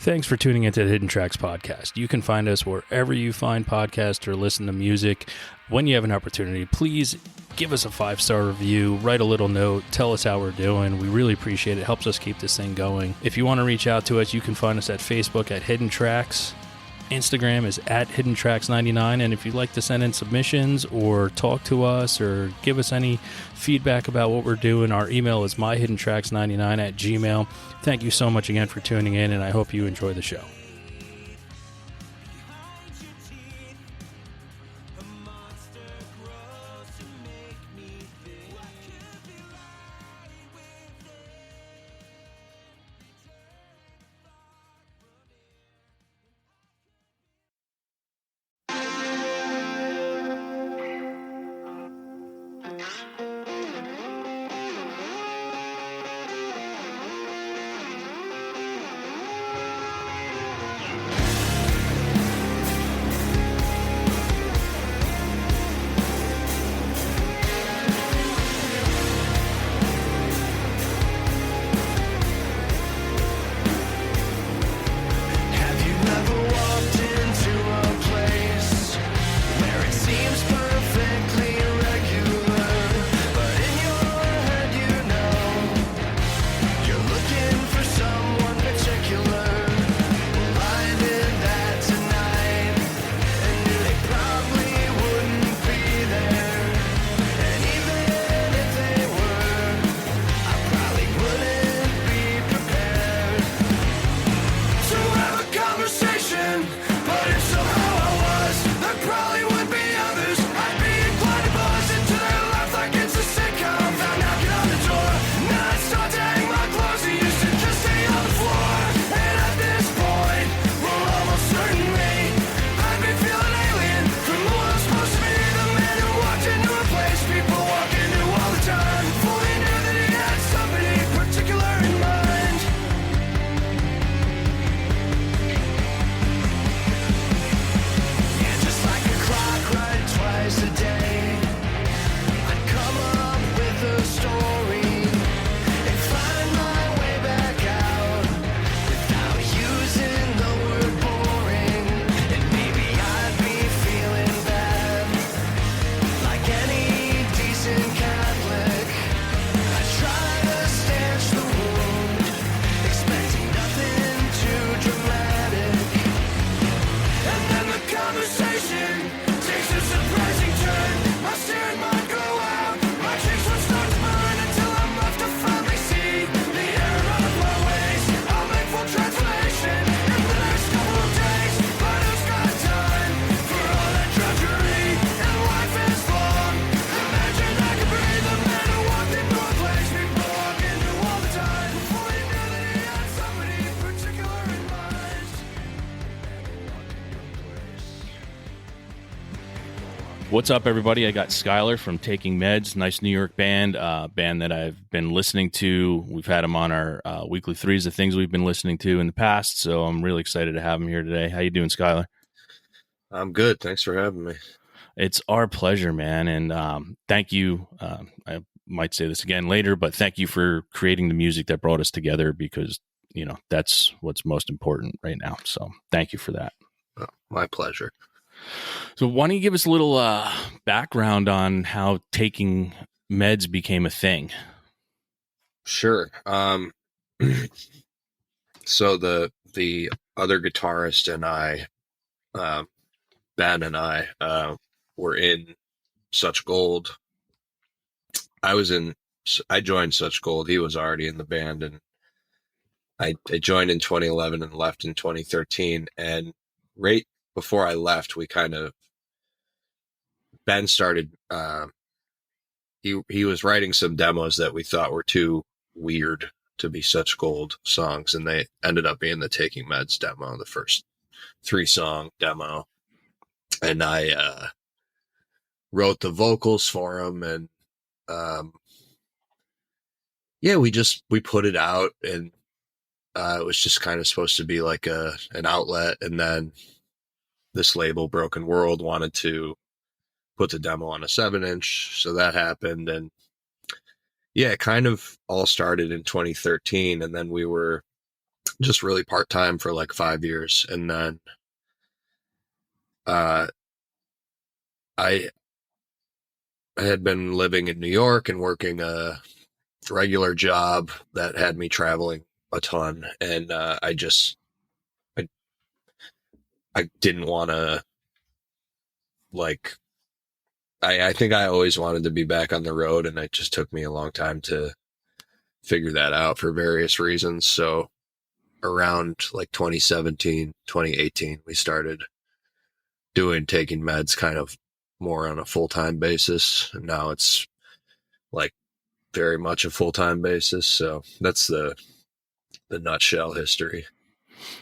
Thanks for tuning into the Hidden Tracks podcast. You can find us wherever you find podcasts or listen to music. When you have an opportunity, please give us a 5-star review, write a little note, tell us how we're doing. We really appreciate it. It helps us keep this thing going. If you want to reach out to us, you can find us at Facebook at Hidden Tracks. Instagram is at HiddenTracks99, and if you'd like to send in submissions or talk to us or give us any feedback about what we're doing, our email is myhiddentracks99@gmail.com. Thank you so much again for tuning in, and I hope you enjoy the show. What's up, everybody? I got Skylar from Taking Meds, nice New York band, band that I've been listening to. We've had him on our weekly threes of things we've been listening to in the past, so I'm really excited to have him here today. How you doing, Skylar? I'm good. Thanks for having me. It's our pleasure, man, and thank you. I might say this again later, but thank you for creating the music that brought us together because, you know, that's what's most important right now. So thank you for that. Oh, my pleasure. So why don't you give us a little background on how Taking Meds became a thing? Sure. So the other guitarist and I, Ben and I, were in Such Gold. I joined Such Gold. He was already in the band, and I joined in 2011 and left in 2013. And right before I left, Ben started, he was writing some demos that we thought were too weird to be Such Gold songs, and they ended up being the Taking Meds demo, the first 3-song demo. And I wrote the vocals for him, and we put it out, and it was just kind of supposed to be like an outlet. And then this label, Broken World, wanted to put the demo on a 7-inch, so that happened. And yeah, it kind of all started in 2013, and then we were just really part-time for like 5 years. And then uh, I had been living in New York and working a regular job that had me traveling a ton. And I, I didn't want to, like, I think I always wanted to be back on the road, and it just took me a long time to figure that out for various reasons. So around like 2017, 2018, we started taking meds kind of more on a full-time basis. And now it's like very much a full-time basis. So that's the nutshell history.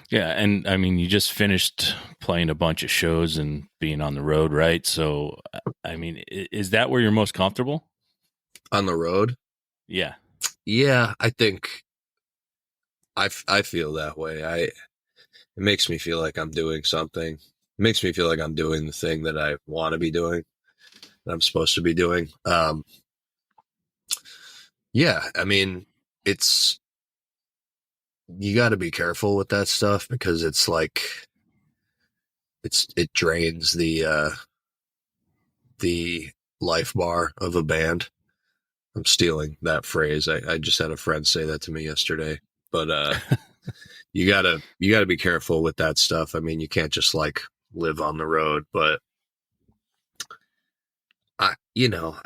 Yeah, and I mean, you just finished playing a bunch of shows and being on the road, right? So, I mean, is that where you're most comfortable? On the road? Yeah. Yeah, I think I feel that way. It makes me feel like I'm doing something. It makes me feel like I'm doing the thing that I want to be doing, that I'm supposed to be doing. Yeah, I mean, it's, you got to be careful with that stuff because it's like, it drains the life bar of a band. I'm stealing that phrase. I just had a friend say that to me yesterday. But you gotta be careful with that stuff. I mean, you can't just like live on the road. But I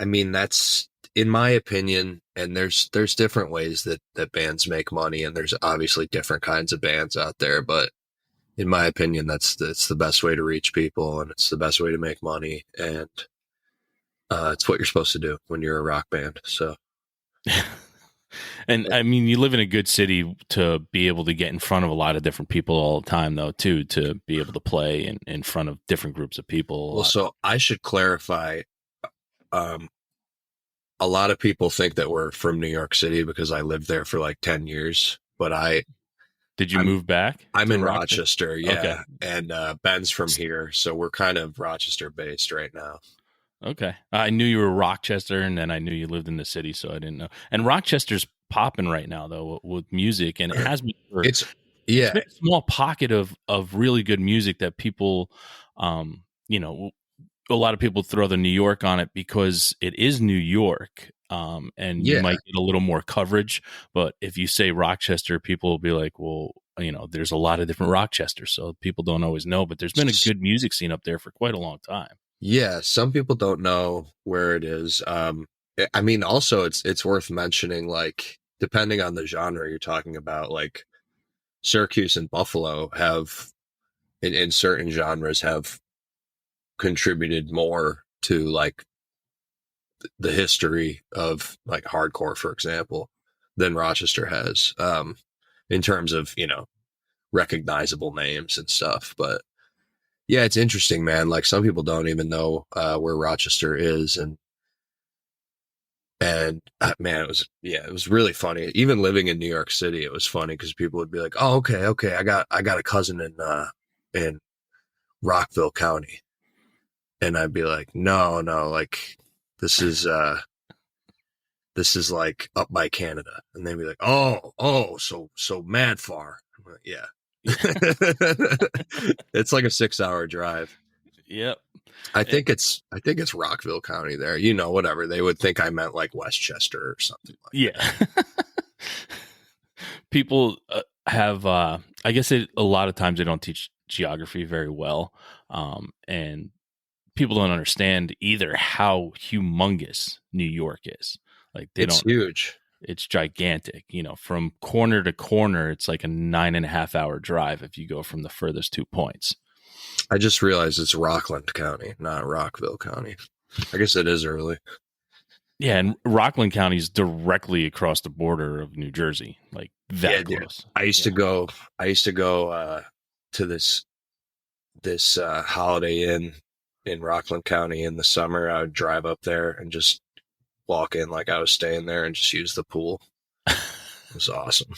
mean, that's, in my opinion, and there's different ways that bands make money, and there's obviously different kinds of bands out there. But in my opinion, that's the best way to reach people, and it's the best way to make money, and it's what you're supposed to do when you're a rock band. So. And I mean, you live in a good city to be able to get in front of a lot of different people all the time, though, too, to be able to play in front of different groups of people. Well, so I should clarify. Um, a lot of people think that we're from New York City because I lived there for like 10 years, but Did you move back? I'm in Rochester. Yeah. Okay. And Ben's from here. So we're kind of Rochester based right now. Okay. I knew you were Rochester, and then I knew you lived in the city, so I didn't know. And Rochester's popping right now, though, with music, and it has been It's been a small pocket of really good music that people, you know, a lot of people throw the New York on it because it is New York, and you might get a little more coverage. But if you say Rochester, people will be like, well, you know, there's a lot of different Rochester, so people don't always know. But there's been a good music scene up there for quite a long time. Yeah, some people don't know where it is. I mean, also it's worth mentioning, like, depending on the genre you're talking about, like Syracuse and Buffalo have, in certain genres, have contributed more to like the history of like hardcore, for example, than Rochester has, in terms of, recognizable names and stuff. But yeah, it's interesting, man. Like, some people don't even know where Rochester is, and man, it was really funny. Even living in New York City, it was funny because people would be like, "Oh, okay, I got a cousin in Rockville County," and I'd be like, "No, like this is like up by Canada," and they'd be like, "Oh, so mad far." I'm like, yeah. It's like a 6-hour drive. Yep. I think it's Rockville County there. Whatever. They would think I meant like Westchester or something like that. People have, I guess a lot of times they don't teach geography very well. And people don't understand either how humongous New York is. Like, it's huge. It's gigantic. From corner to corner, it's like a 9.5-hour drive if you go from the furthest 2 points. I just realized it's Rockland County, not Rockville County. I guess it is early. Yeah, and Rockland County is directly across the border of New Jersey, like that close. I used to go to this Holiday Inn in Rockland County in the summer. I would drive up there and just walk in like I was staying there and just use the pool. It was awesome.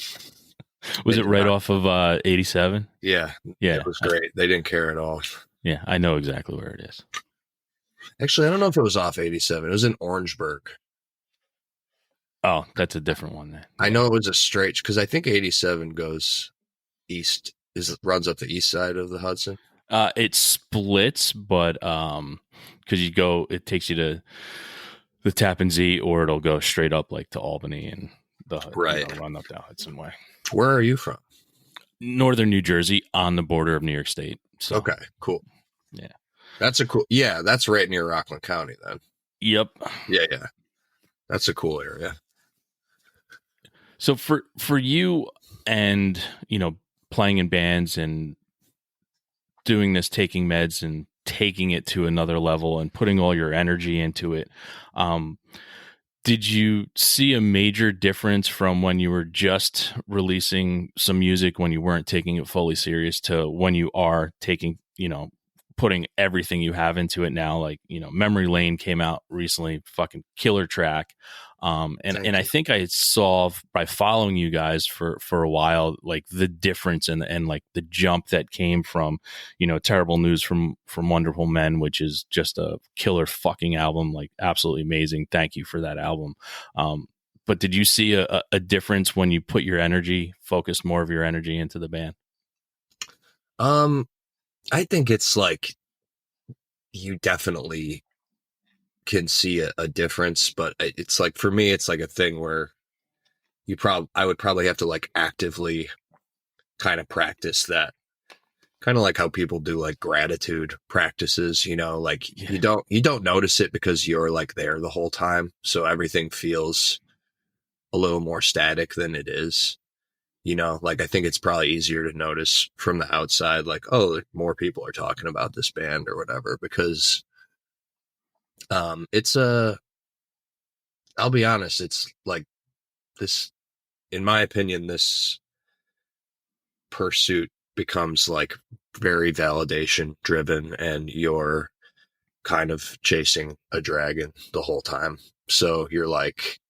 Was it right off of 87? Yeah. It was great. They didn't care at all. Yeah, I know exactly where it is. Actually, I don't know if it was off 87. It was in Orangeburg. Oh, that's a different one then. I know it was a straight, because I think 87 goes runs up the east side of the Hudson. It splits, but because it takes you to the Tappan Zee, or it'll go straight up like to Albany and run up that Hudson way. Where are you from? Northern New Jersey, on the border of New York State. So, okay, cool. Yeah, that's right near Rockland County then. Yep. Yeah. That's a cool area. So for you, and playing in bands and doing this, taking meds and taking it to another level and putting all your energy into it, did you see a major difference from when you were just releasing some music, when you weren't taking it fully serious, to when you are taking, putting everything you have into it now? Like, Memory Lane came out recently, fucking killer track. And I think I saw, by following you guys for a while, like the difference and like the jump that came from, Terrible News from Wonderful Men, which is just a killer fucking album, like absolutely amazing. Thank you for that album. But did you see a difference when you focused more of your energy into the band? I think it's like, you definitely can see a difference, but it's like, for me, it's like a thing where I would probably have to like actively kind of practice that, kind of like how people do like gratitude practices, like you don't notice it because you're like there the whole time. So everything feels a little more static than it is, like I think it's probably easier to notice from the outside, like, oh, more people are talking about this band or whatever, because I'll be honest, it's like this, in my opinion, this pursuit becomes like very validation driven, and you're kind of chasing a dragon the whole time. So you're like,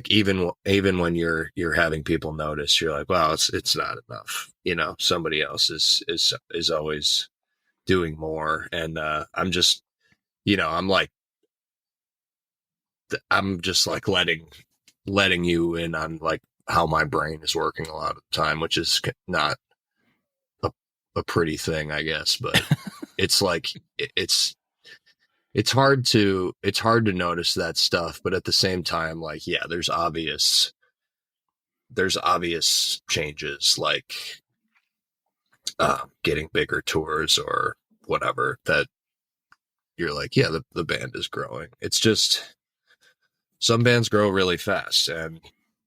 even when you're having people notice, you're like, well, it's not enough. Somebody else is always doing more. And I'm just, I'm just like letting you in on like how my brain is working a lot of the time, which is not a pretty thing, I guess, but it's like, it's hard to notice that stuff. But at the same time, like, yeah, there's obvious changes, like getting bigger tours or whatever, that you're like, yeah, the band is growing. It's just, some bands grow really fast and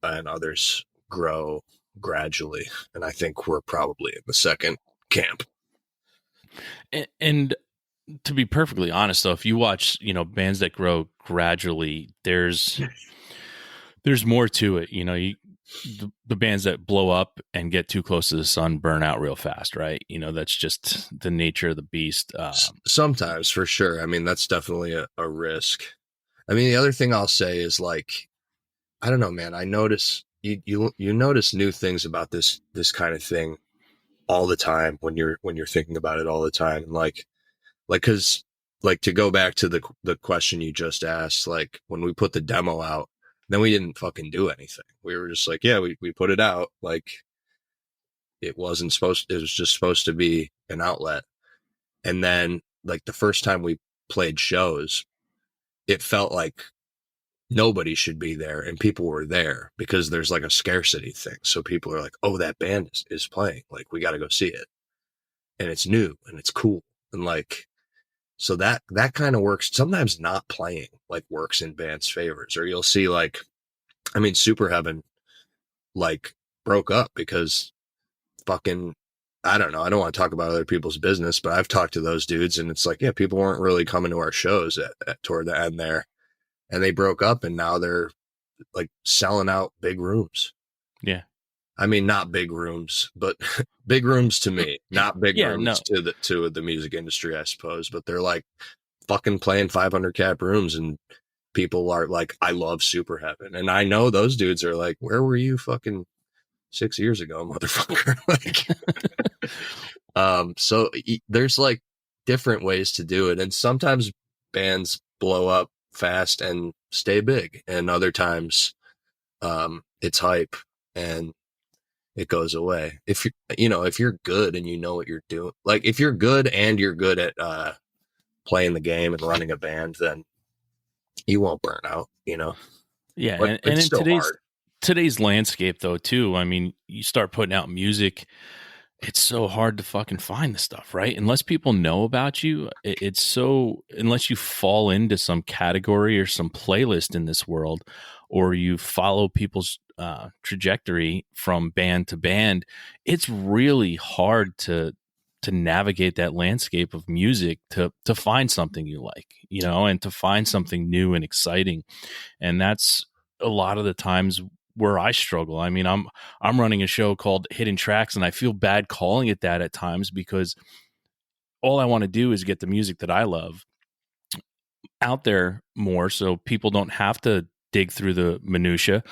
others grow gradually. And I think we're probably in the second camp. And to be perfectly honest, though, if you watch, bands that grow gradually, there's more to it. The bands that blow up and get too close to the sun burn out real fast, right? That's just the nature of the beast. Sometimes, for sure. I mean, that's definitely a risk. I mean, the other thing I'll say is, like, I don't know, man. I notice you notice new things about this kind of thing all the time when you're thinking about it all the time. And like, cause like, to go back to the question you just asked, like when we put the demo out, then we didn't fucking do anything. We were just like, yeah, we put it out. Like, it was just supposed to be an outlet. And then like the first time we played shows, it felt like nobody should be there, and people were there because there's like a scarcity thing. So people are like, oh, that band is playing, like, we got to go see it. And it's new and it's cool. And like, so that kind of works. Sometimes not playing like works in bands' favors, or you'll see like, I mean, Super Heaven like broke up because fucking, I don't know. I don't want to talk about other people's business, but I've talked to those dudes, and it's like, yeah, people weren't really coming to our shows toward the end there, and they broke up, and now they're like selling out big rooms. Yeah. I mean, not big rooms, but big rooms to me, not big rooms to the music industry, I suppose. But they're like fucking playing 500 cap rooms, and people are like, I love Super Heaven. And I know those dudes are like, where were you fucking 6 years ago, motherfucker? Like, so there's like different ways to do it. And sometimes bands blow up fast and stay big. And other times, it's hype. And it goes away. If if you're good and you know what you're doing, like if you're good and you're good at playing the game and running a band, then you won't burn out, Yeah, but and it's in still hard. today's landscape though too, I mean, you start putting out music, it's so hard to fucking find the stuff, right? Unless people know about you, it's so, unless you fall into some category or some playlist in this world, or you follow people's trajectory from band to band, it's really hard to navigate that landscape of music to find something you like, and to find something new and exciting. And that's a lot of the times where I struggle. I mean, I'm running a show called Hidden Tracks, and I feel bad calling it that at times because all I want to do is get the music that I love out there more, so people don't have to dig through the minutia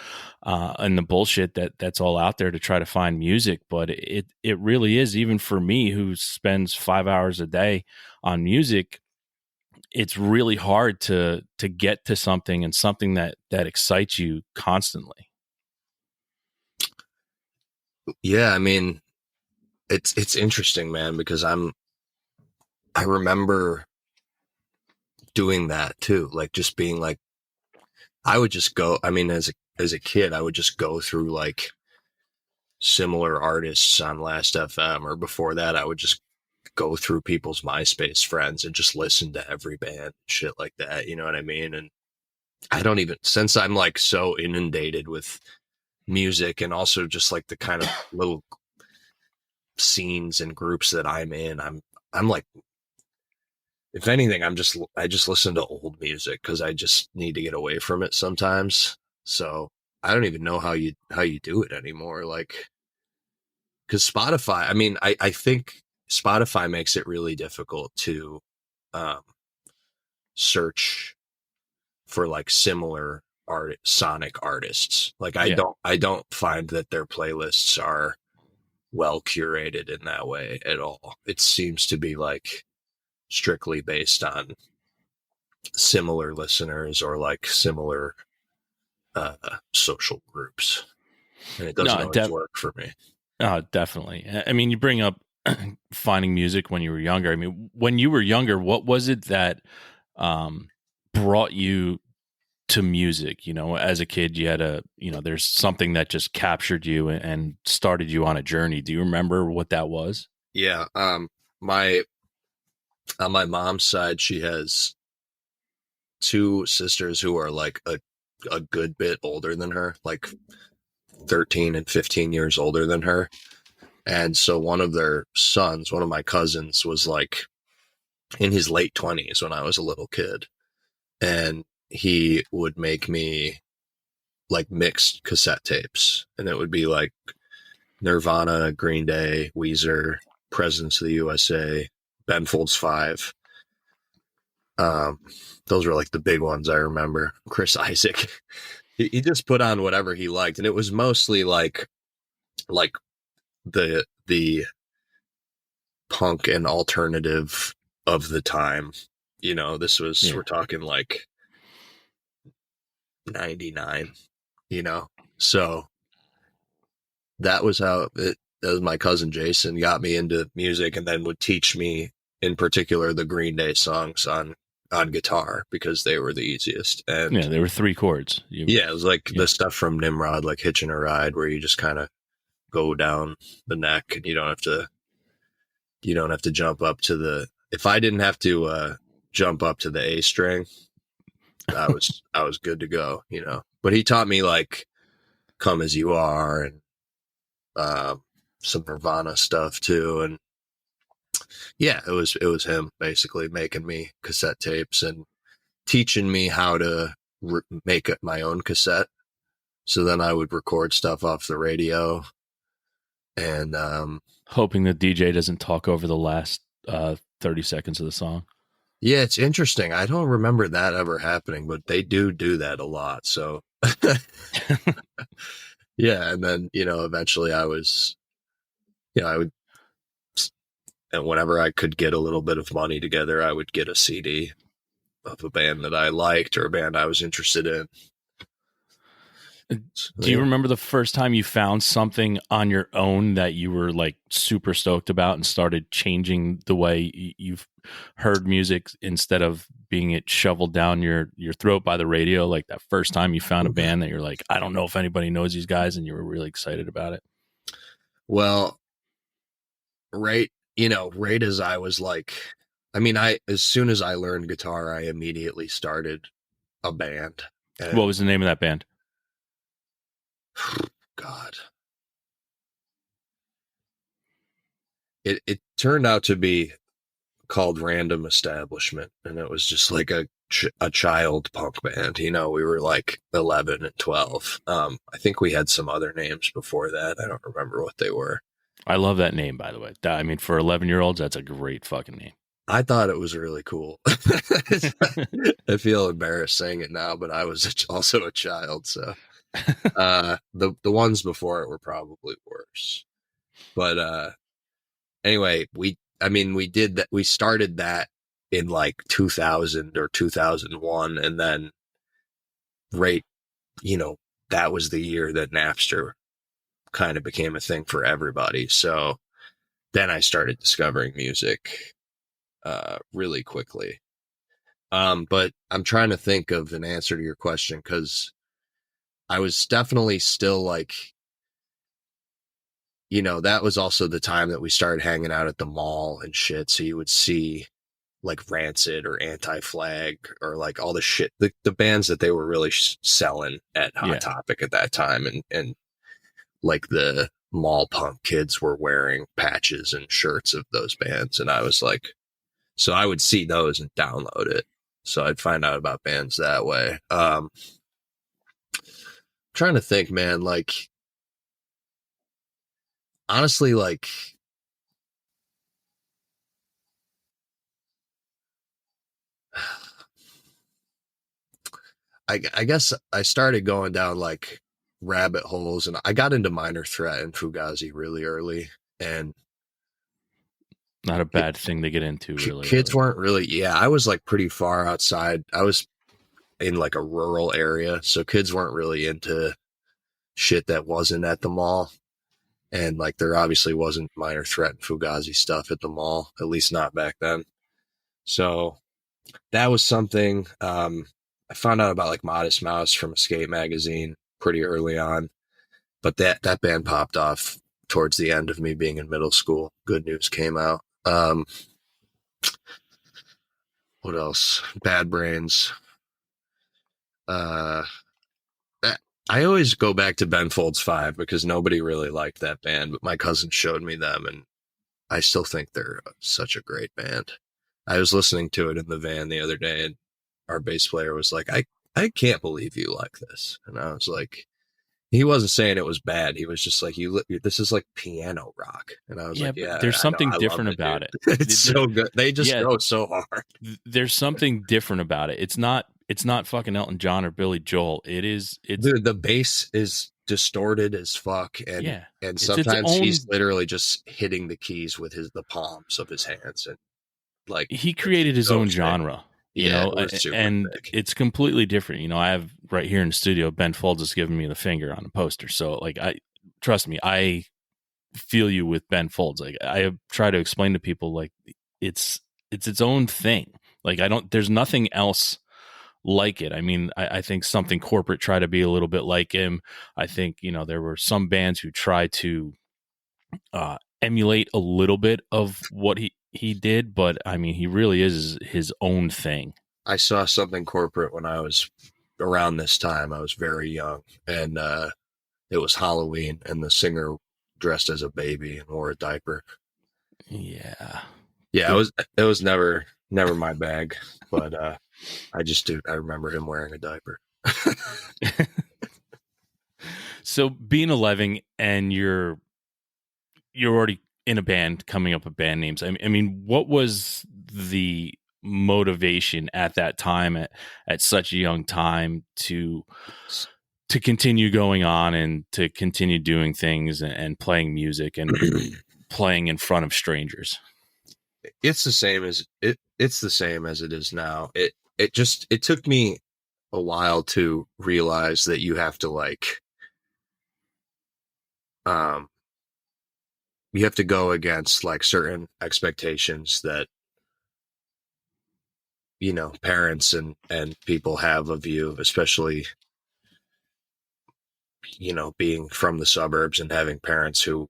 and the bullshit that's all out there to try to find music. But it really is, even for me who spends 5 hours a day on music, it's really hard to get to something, and something that excites you constantly. Yeah, I mean, it's interesting, man, because I remember doing that too, like just being like, I would just go, I mean, as a kid, I would just go through like similar artists on Last FM, or before that, I would just go through people's MySpace friends and just listen to every band, shit like that. You know what I mean? And I don't even, since I'm like so inundated with music, and also just like the kind of little scenes and groups that I'm in, I'm like, if anything, I just listen to old music because I just need to get away from it sometimes. So I don't even know how you do it anymore. Like, because Spotify, I mean, I think Spotify makes it really difficult to um, search for like similar sonic artists. Like Yeah. I don't find that their playlists are well curated in that way at all. It seems to be like strictly based on similar listeners or like similar social groups, and it doesn't No, always work for me. definitely. I mean, you bring up finding music when you were younger. I mean, when you were younger, what was it that brought you to music? As a kid, you had there's something that just captured you and started you on a journey. Do you remember what that was? Yeah. My on my mom's side, she has two sisters who are like a good bit older than her, like 13 and 15 years older than her. And so one of their sons, one of my cousins, was like in his late 20s when I was a little kid. And he would make me like mixed cassette tapes. And it would be like Nirvana, Green Day, Weezer, Presidents of the USA, Ben Folds 5. Those were like the big ones I remember. Chris Isaac. He just put on whatever he liked. And it was mostly like the punk and alternative of the time. This was, we're talking like 99, so that was how that was my cousin Jason got me into music, and then would teach me in particular the Green Day songs on guitar because they were the easiest. And Yeah, they were 3 chords. Yeah, it was like the stuff from Nimrod, like Hitching a Ride, where you just kind of go down the neck and you don't have to jump up to the, if I didn't have to jump up to the A string, I was good to go, but he taught me like Come As You Are and some Nirvana stuff too. And yeah, it was him basically making me cassette tapes and teaching me how to make my own cassette. So then I would record stuff off the radio, and hoping the DJ doesn't talk over the last 30 seconds of the song. Yeah, it's interesting. I don't remember that ever happening, but they do that a lot. So yeah. And then, eventually I would, and whenever I could get a little bit of money together, I would get a CD of a band that I liked or a band I was interested in. Do you remember the first time you found something on your own that you were like super stoked about and started changing the way you've heard music instead of being it shoveled down your throat by the radio? Like that first time you found a band that you're like, I don't know if anybody knows these guys, and you were really excited about it. Well, right as I was like, I mean, as soon as I learned guitar, I immediately started a band. What was the name of that band? God. It turned out to be called Random Establishment, and it was just like a child punk band. We were like 11 and 12. I think we had some other names before that. I don't remember what they were. I love that name, by the way. I mean, for 11-year-olds, that's a great fucking name. I thought it was really cool. I feel embarrassed saying it now, but I was also a child, so the ones before it were probably worse. But anyway, we did that. We started that in like 2000 or 2001, and then that was the year that Napster kind of became a thing for everybody. So then I started discovering music really quickly. But I'm trying to think of an answer to your question, because I was definitely still like, that was also the time that we started hanging out at the mall and shit. So you would see like Rancid or Anti-Flag or like all the shit, the bands that they were really selling at Hot Topic at that time. And like the mall punk kids were wearing patches and shirts of those bands. And I was like, so I would see those and download it. So I'd find out about bands that way. Trying to think, man, like, honestly, like, I guess I started going down like rabbit holes, and I got into Minor Threat and Fugazi really early, and not a bad thing to get into really kids early. weren't really, I was like pretty far outside. I was in like a rural area, so kids weren't really into shit that wasn't at the mall. And like there obviously wasn't Minor Threat and Fugazi stuff at the mall, at least not back then. So that was something. I found out about like Modest Mouse from Escape magazine pretty early on, but that band popped off towards the end of me being in middle school. Good News came out. What else? Bad Brains. I always go back to Ben Folds 5 because nobody really liked that band, but my cousin showed me them, and I still think they're such a great band. I was listening to it in the van the other day, and our bass player was like, I can't believe you like this. And I was like, he wasn't saying it was bad. He was just like, this is like piano rock. And I was like, yeah, there's something different about it. It's so good. They just go so hard. There's something different about it. It's not fucking Elton John or Billy Joel. It's dude, the bass is distorted as fuck. And sometimes he's literally just hitting the keys with the palms of his hands. And like, he created his own genre. And big. It's completely different. I have right here in the studio, Ben Folds has given me the finger on a poster. So like, trust me, I feel you with Ben Folds. Like I try to explain to people, like it's its own thing. Like there's nothing else like it. I mean, I think Something Corporate tried to be a little bit like him. I think, there were some bands who tried to emulate a little bit of what he did, but I mean, he really is his own thing. I saw Something Corporate when I was around this time. I was very young, and it was Halloween, and the singer dressed as a baby and wore a diaper. Yeah. It was never my bag, but I remember him wearing a diaper. So being 11 and you're already in a band, coming up with band names. I mean, what was the motivation at that time, at such a young time, to continue going on and to continue doing things and playing music and playing in front of strangers? It's the same as it's the same as it is now. It took me a while to realize that you have to like um, you have to go against like certain expectations that, you know, parents and people have of you, especially, you know, being from the suburbs and having parents who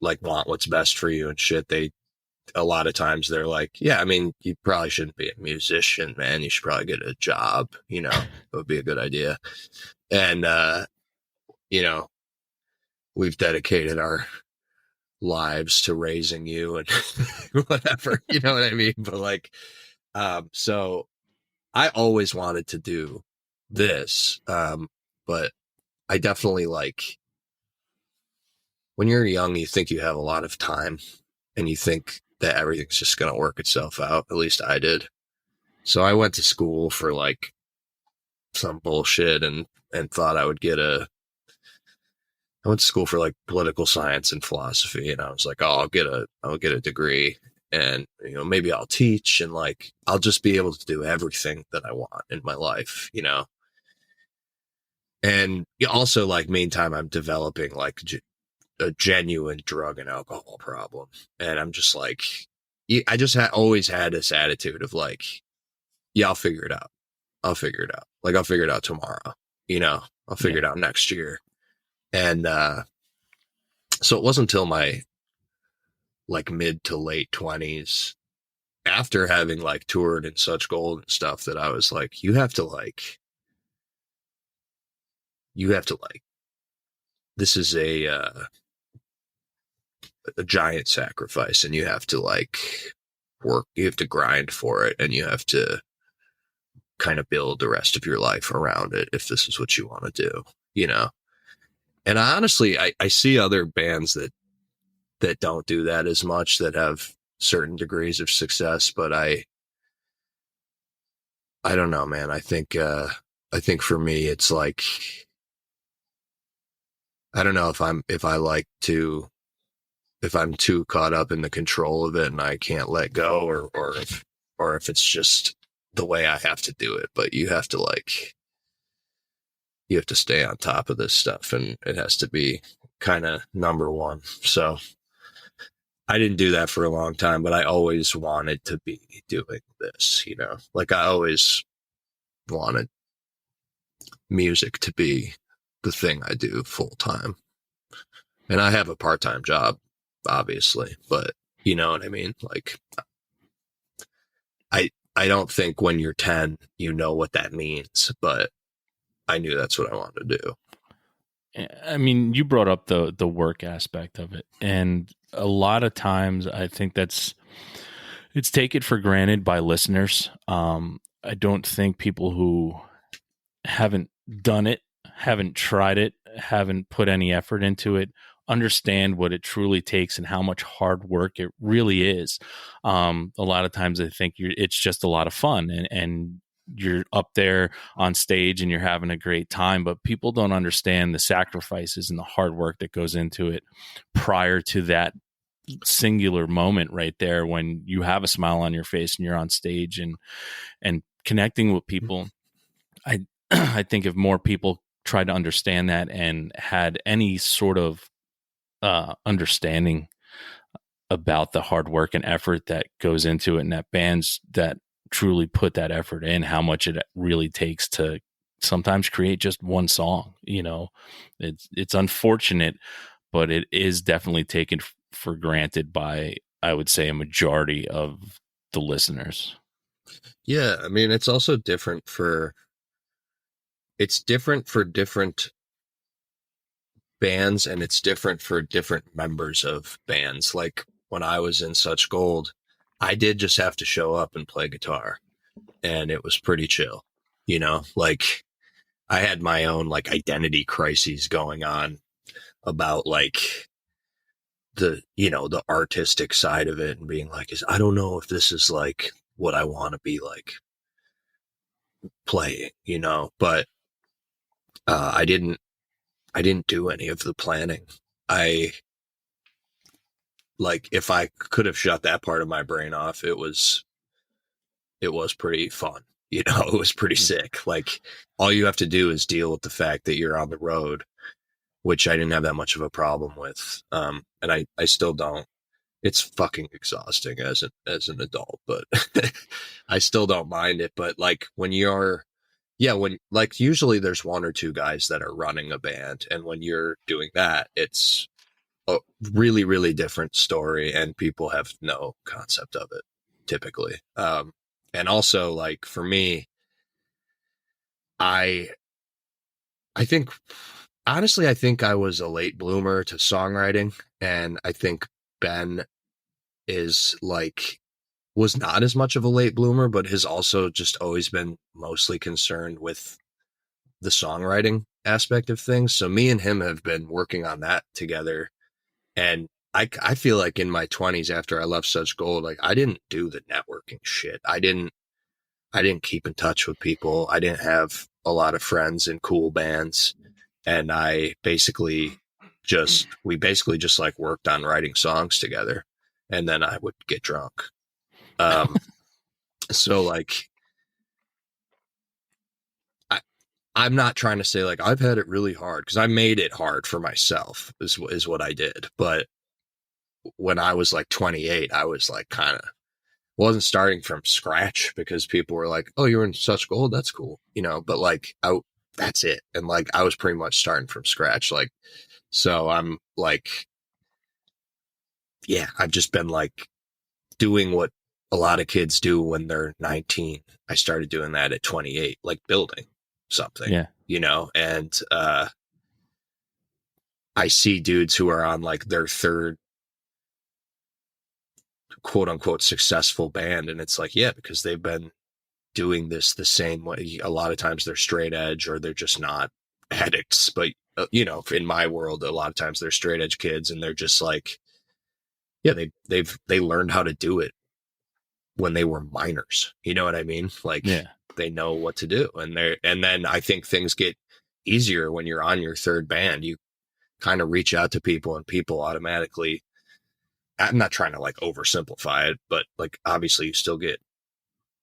like want what's best for you and shit. A lot of times they're like, yeah, I mean, you probably shouldn't be a musician, man. You should probably get a job, you know, it would be a good idea. And, you know, we've dedicated our lives to raising you and whatever, you know what I mean? But like, so I always wanted to do this. But I definitely like when you're young, you think you have a lot of time and you think that everything's just going to work itself out. At least I did. So I went to school for like some bullshit and thought I would I went to school for like political science and philosophy, and I was like, oh, I'll get a degree, and you know, maybe I'll teach, and like I'll just be able to do everything that I want in my life, you know. And also, like, meantime, I'm developing like a genuine drug and alcohol problem, and I'm just like, I just always had this attitude of like, yeah, I'll figure it out. I'll figure it out. Like, I'll figure it out tomorrow, you know. I'll figure it out next year, and so it wasn't until my like mid to late 20s after having like toured in such gold and stuff that I was like, you have to like, this is a giant sacrifice, and you have to like you have to grind for it, and you have to kind of build the rest of your life around it if this is what you want to do, you know. And I honestly, I see other bands that don't do that as much, that have certain degrees of success, but I don't know, man. I think for me, it's like, I don't know if I'm too caught up in the control of it and I can't let go, or if it's just the way I have to do it. But you have to stay on top of this stuff, and it has to be kind of number one. So I didn't do that for a long time, but I always wanted to be doing this, you know, like I always wanted music to be the thing I do full time. And I have a part-time job, obviously, but you know what I mean? Like, I don't think when you're 10, you know what that means, but I knew that's what I wanted to do. I mean, you brought up the work aspect of it, and a lot of times I think it's taken for granted by listeners. I don't think people who haven't done it, haven't tried it, haven't put any effort into it, understand what it truly takes and how much hard work it really is. A lot of times I think it's just a lot of fun, and you're up there on stage and you're having a great time, but people don't understand the sacrifices and the hard work that goes into it prior to that singular moment right there when you have a smile on your face and you're on stage and connecting with people. I think if more people tried to understand that and had any sort of understanding about the hard work and effort that goes into it, and that bands that truly put that effort in, how much it really takes to sometimes create just one song, you know, it's unfortunate, but it is definitely taken for granted by, I would say, a majority of the listeners. Yeah. I mean, it's also different for different bands, and it's different for different members of bands. Like when I was in Such Gold, I did just have to show up and play guitar, and it was pretty chill, you know. Like I had my own like identity crises going on about like the artistic side of it, and being like, I don't know if this is like what I want to be like playing, you know. But I didn't do any of the planning. Like, if I could have shut that part of my brain off, it was pretty fun. You know, it was pretty sick. Like, all you have to do is deal with the fact that you're on the road which I didn't have that much of a problem with. And I still don't. It's fucking exhausting as an adult, but I still don't mind it. But like when like usually there's one or two guys that are running a band, and when you're doing that, it's a really, really different story, and people have no concept of it typically. And also like for me, I think honestly, I think I was a late bloomer to songwriting, and I think Ben is like was not as much of a late bloomer, but has also just always been mostly concerned with the songwriting aspect of things. So me and him have been working on that together. And I feel like in my 20s, after I left Such Gold, like I didn't do the networking shit. I didn't keep in touch with people. I didn't have a lot of friends in cool bands. And we basically just like worked on writing songs together. And then I would get drunk. So like, I'm not trying to say like I've had it really hard, because I made it hard for myself is what I did. But when I was like 28, I was like wasn't starting from scratch, because people were like, "Oh, you're in Such Gold, that's cool," But like, that's it, and like I was pretty much starting from scratch. Like, so I'm like, yeah, I've just been like doing what a lot of kids do when they're 19. I started doing that at 28, like building something, and I see dudes who are on like their third quote unquote successful band, and it's like, yeah, because they've been doing this the same way. A lot of times they're straight edge, or they're just not addicts, but in my world, a lot of times they're straight edge kids, and they're just like, yeah, they learned how to do it when they were minors. You know what I mean? Like, yeah, they know what to do, and then I think things get easier when you're on your third band. You kind of reach out to people, and people automatically, I'm not trying to like oversimplify it, but like obviously you still get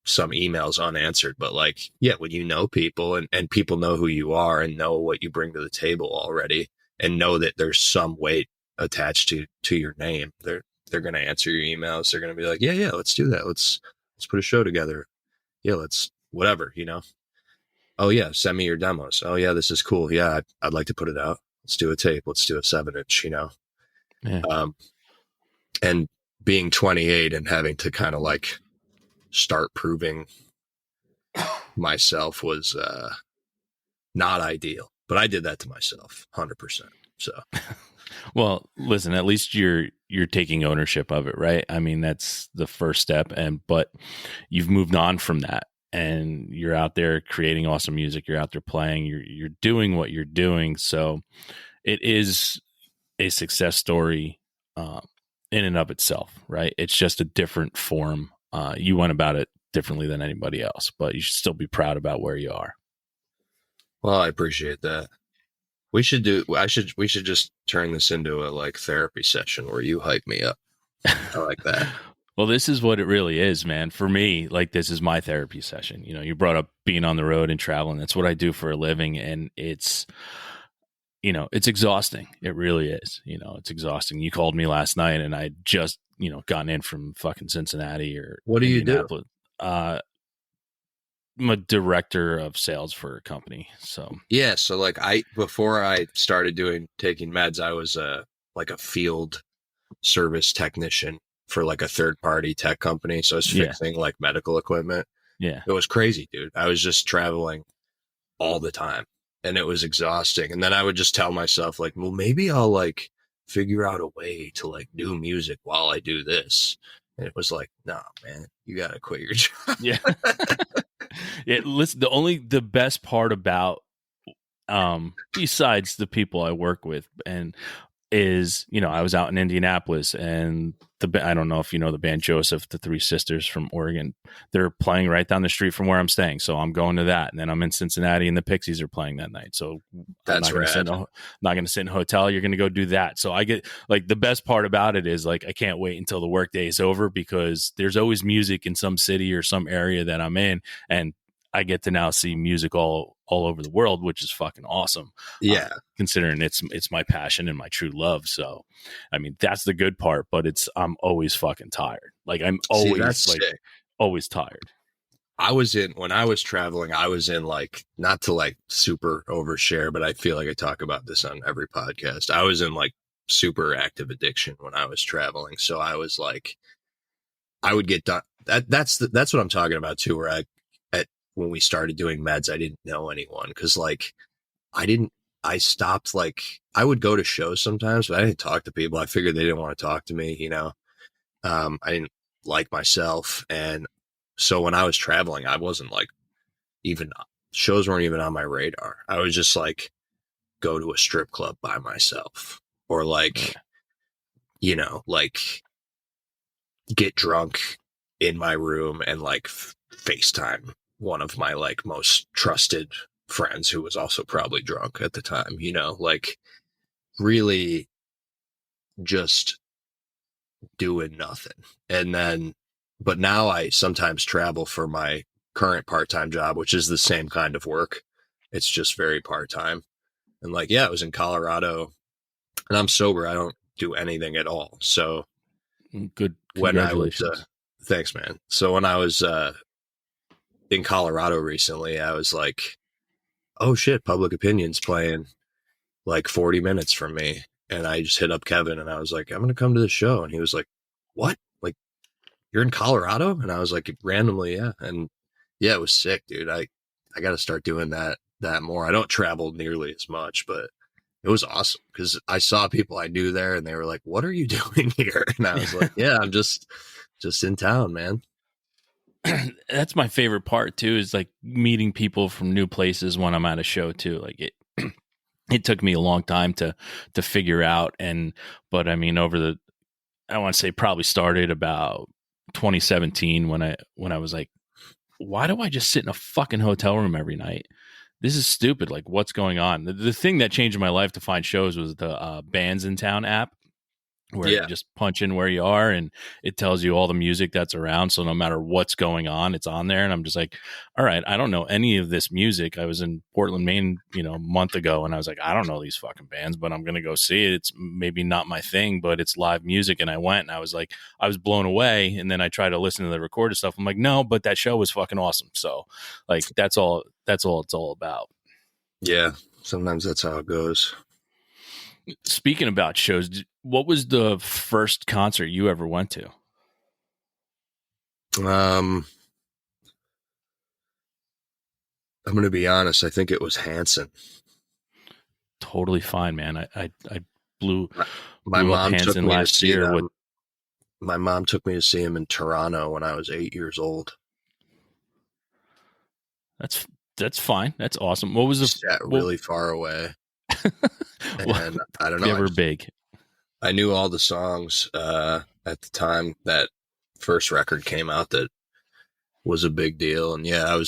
some emails unanswered, but like, yeah, when you know people, and people know who you are and know what you bring to the table already, and know that there's some weight attached to your name, they're going to answer your emails. They're going to be like, yeah, let's do that. Let's put a show together. Yeah, let's whatever, Oh yeah, send me your demos. Oh yeah, this is cool. Yeah, I'd like to put it out. Let's do a tape. Let's do a 7-inch. Yeah. And being 28 and having to kind of like start proving myself was not ideal, but I did that to myself 100%. So, well, listen, at least you're taking ownership of it, right? I mean, that's the first step, but you've moved on from that, and you're out there creating awesome music. You're out there playing. You're doing what you're doing. So, it is a success story in and of itself, right? It's just a different form. You went about it differently than anybody else, but you should still be proud about where you are. Well, I appreciate that. We should just turn this into a like therapy session where you hype me up. I like that. Well, this is what it really is, man. For me, like, this is my therapy session. You brought up being on the road and traveling. That's what I do for a living. And it's exhausting. It really is. It's exhausting. You called me last night, and I just, gotten in from fucking Cincinnati or what do you do? I'm a director of sales for a company. So yeah. So like before I started taking meds, I was like a field service technician for like a third party tech company. So I was fixing like medical equipment. Yeah. It was crazy, dude. I was just traveling all the time, and it was exhausting. And then I would just tell myself like, well, maybe I'll like figure out a way to like do music while I do this. And it was like, no, man, you got to quit your job. Yeah. Listen, the best part about, besides the people I work with is, I was out in Indianapolis, and I don't know if you know the band Joseph, the Three Sisters from Oregon. They're playing right down the street from where I'm staying. So I'm going to that. And then I'm in Cincinnati, and the Pixies are playing that night. So that's I'm not going to sit in a hotel. You're going to go do that. So I get like, the best part about it is like, I can't wait until the workday is over, because there's always music in some city or some area that I'm in. And I get to now see music all all over the world, which is fucking awesome. Yeah. Considering it's my passion and my true love. So, I mean, that's the good part, but I'm always fucking tired. Like I'm always always tired. When I was traveling, I was in like, not to like super overshare, but I feel like I talk about this on every podcast. I was in like super active addiction when I was traveling. So I was like, I would get done. That's what I'm talking about too, where when we started doing meds, I didn't know anyone. Cause like, I stopped, like, I would go to shows sometimes, but I didn't talk to people. I figured they didn't want to talk to me, you know? I didn't like myself. And so when I was traveling, I wasn't like, even shows weren't even on my radar. I would just like go to a strip club by myself, or like, you know, like get drunk in my room and like FaceTime one of my like most trusted friends who was also probably drunk at the time, you know, like really just doing nothing. And then, but now I sometimes travel for my current part-time job, which is the same kind of work. It's just very part-time. And like, yeah, I was in Colorado and I'm sober. I don't do anything at all. So good. Congratulations. When I was, thanks, man. So when I was in Colorado recently, I was like, oh shit, Public Opinion's playing like 40 minutes from me. And I just hit up Kevin and I was like, I'm going to come to the show. And he was like, what? Like, you're in Colorado? And I was like, randomly, yeah. And yeah, it was sick, dude. I got to start doing that more. I don't travel nearly as much, but it was awesome because I saw people I knew there and they were like, what are you doing here? And I was like, yeah, I'm just in town, man. That's my favorite part too, is like meeting people from new places when I'm at a show too. Like it took me a long time to figure out. But I mean, I want to say probably started about 2017 when I was like, why do I just sit in a fucking hotel room every night? This is stupid. Like, what's going on? The thing that changed my life to find shows was the Bands in Town app, where you just punch in where you are and it tells you all the music that's around. So no matter what's going on, it's on there. And I'm just like, all right, I don't know any of this music. I was in Portland, Maine, a month ago, and I was like, I don't know these fucking bands, but I'm going to go see it. It's maybe not my thing, but it's live music. And I went and I was like, I was blown away. And then I tried to listen to the recorded stuff. I'm like, no, but that show was fucking awesome. So like, that's all it's all about. Yeah. Sometimes that's how it goes. Speaking about shows, what was the first concert you ever went to? I'm going to be honest. I think it was Hanson. Totally fine, man. I blew my mom up Hanson last year. My mom took me to see him in Toronto when I was 8 years old. That's fine. That's awesome. What was really far away? And I don't know. Never big. I knew all the songs at the time that first record came out that was a big deal. And yeah, it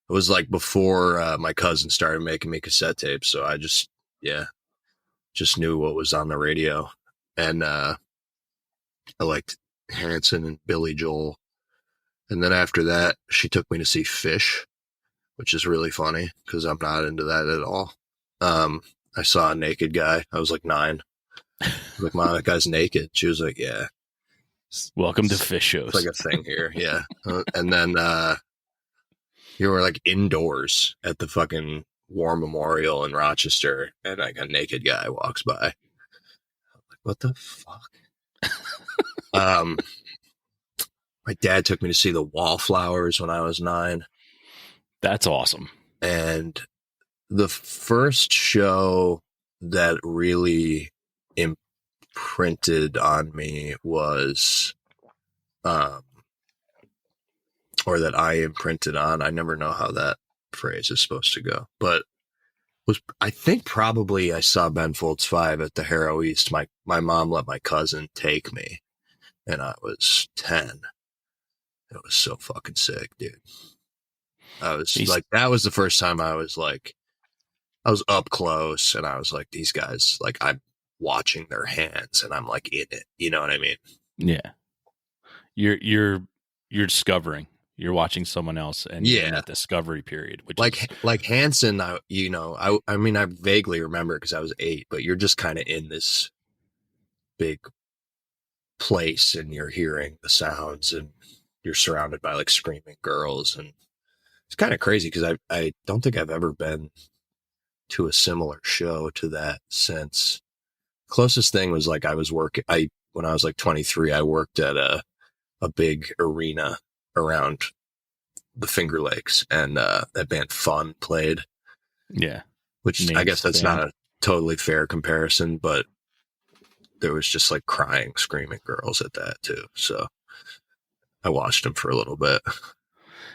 was like before my cousin started making me cassette tapes. So I just knew what was on the radio. And I liked Hanson and Billy Joel. And then after that, she took me to see Fish, which is really funny because I'm not into that at all. I saw a naked guy. I was like 9. I was like, Mom, that guy's naked. She was like, yeah. Welcome to Fish shows. It's like a thing here. Yeah. And then you were like indoors at the fucking War Memorial in Rochester, and like a naked guy walks by. I'm like, what the fuck? My dad took me to see the Wallflowers when I was 9. That's awesome. And the first show that really imprinted on me was, or that I imprinted on, I never know how that phrase is supposed to go, but I think probably I saw Ben Folds 5 at the Harrow East. My mom let my cousin take me, and I was 10. It was so fucking sick, dude. I was like, that was the first time I was like, I was up close and I was like, these guys, like I'm watching their hands and I'm like in it. You know what I mean? Yeah. You're discovering, You're watching someone else, and you're in Yeah. that discovery period, which is Like Hanson, I mean, I vaguely remember because I was 8, but you're just kind of in this big place and you're hearing the sounds and you're surrounded by like screaming girls. And it's kind of crazy because I don't think I've ever been to a similar show to that since. Closest thing was like when I was like 23, I worked at a big arena around the Finger Lakes, and that band Fun played. yeah. Which I guess that's not a totally fair comparison, but there was just like crying, screaming girls at that too. So I watched them for a little bit.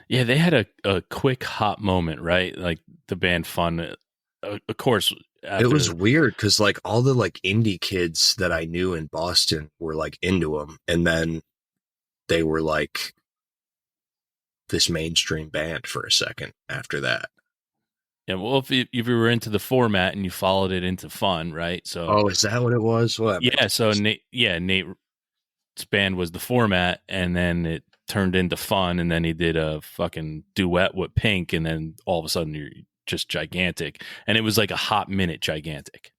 Yeah, they had a quick hot moment, right? Like the band Fun, of course. It was weird because like all the like indie kids that I knew in Boston were like into them, and then they were like this mainstream band for a second after that. Yeah, well, if you were into the format and you followed it into Fun, right? So, is that what it was? Well, yeah. So Nate's band was the format, and then it turned into Fun, and then he did a fucking duet with Pink, and then all of a sudden you're just gigantic, and it was like a hot minute gigantic.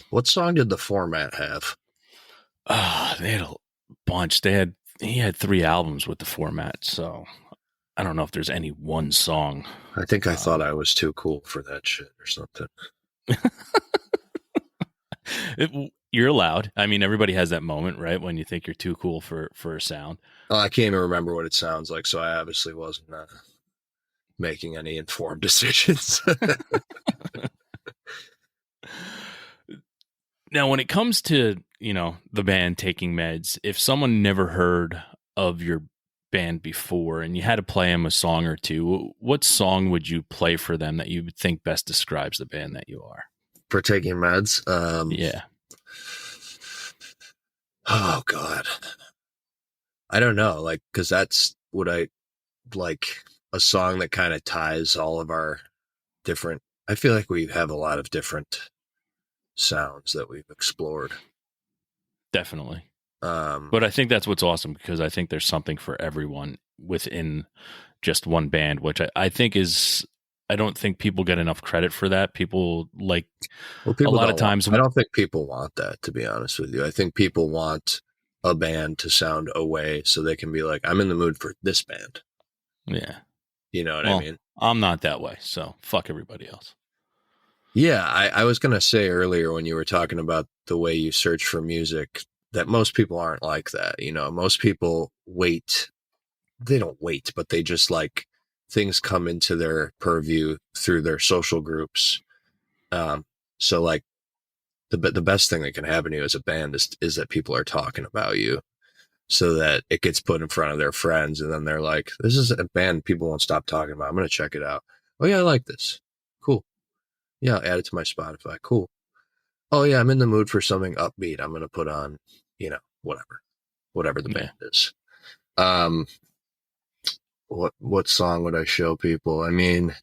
What song did the format have? They had a bunch. He had 3 albums with the format, so I don't know if there's any one song. I think I thought I was too cool for that shit or something. You're allowed. I mean, everybody has that moment, right? When you think you're too cool for a sound. I can't even remember what it sounds like, so I obviously wasn't making any informed decisions. Now, when it comes to, the band Taking Meds, if someone never heard of your band before and you had to play them a song or two, what song would you play for them that you would think best describes the band that you are? For Taking Meds? Yeah. Oh, God. I don't know, like, because that's what I like, a song that kind of ties all of our different. I feel like we have a lot of different sounds that we've explored. Definitely. But I think that's what's awesome, because I think there's something for everyone within just one band, which I think is, I don't think people get enough credit for that. People like a lot of times. I don't think people want that, to be honest with you. I think people want a band to sound away so they can be like, I'm in the mood for this band. Yeah. You know what I mean? I'm not that way, so fuck everybody else. Yeah, I was going to say earlier when you were talking about the way you search for music that most people aren't like that. Most people wait. They don't wait, but they just like things come into their purview through their social groups. So like the best thing that can happen to you as a band is that people are talking about you, so that it gets put in front of their friends. And then they're like, this is a band people won't stop talking about. I'm going to check it out. Oh yeah, I like this. Cool. Yeah, I'll add it to my Spotify. Cool. Oh yeah, I'm in the mood for something upbeat. I'm going to put on, whatever the band is. What song would I show people? I mean,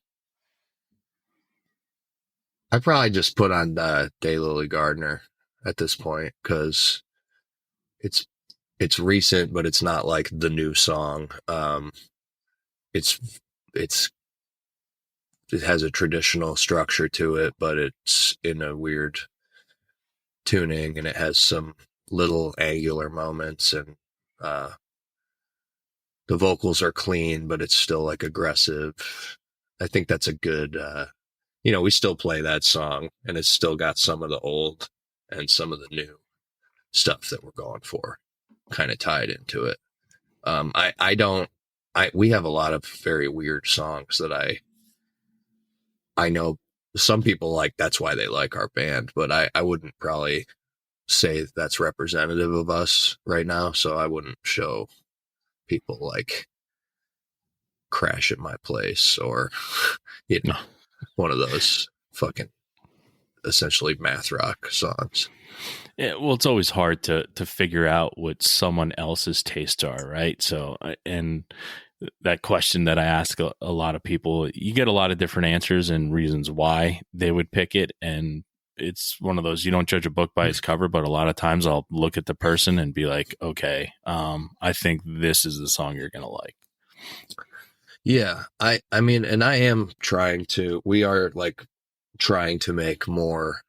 I probably just put on Daylily Gardner at this point, because it's recent, but it's not like the new song. It has a traditional structure to it, but it's in a weird tuning, and it has some little angular moments, and the vocals are clean, but it's still like aggressive. I think that's a good, we still play that song, and it's still got some of the old and some of the new stuff that we're going for kind of tied into it. We have a lot of very weird songs that I know some people like, that's why they like our band, but I wouldn't probably say that's representative of us right now. So I wouldn't show people like Crash at My Place or, one of those fucking essentially math rock songs. Yeah, well, it's always hard to figure out what someone else's tastes are, right? So, and that question that I ask a lot of people, you get a lot of different answers and reasons why they would pick it. And it's one of those, you don't judge a book by its cover, but a lot of times I'll look at the person and be like, okay, I think this is the song you're going to like. Yeah, I mean, and I am trying to. We are like trying to make more.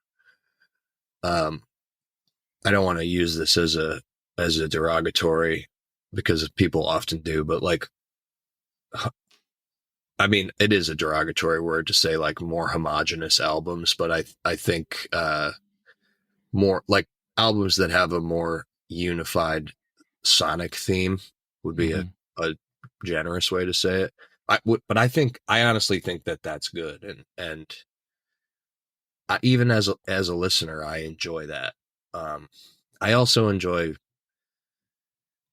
I don't want to use this as a derogatory, because people often do, but like, I mean, it is a derogatory word to say like more homogenous albums, but I think more like albums that have a more unified sonic theme would be a generous way to say it. But I honestly think that that's good, and even as a listener, I enjoy that. I also enjoy.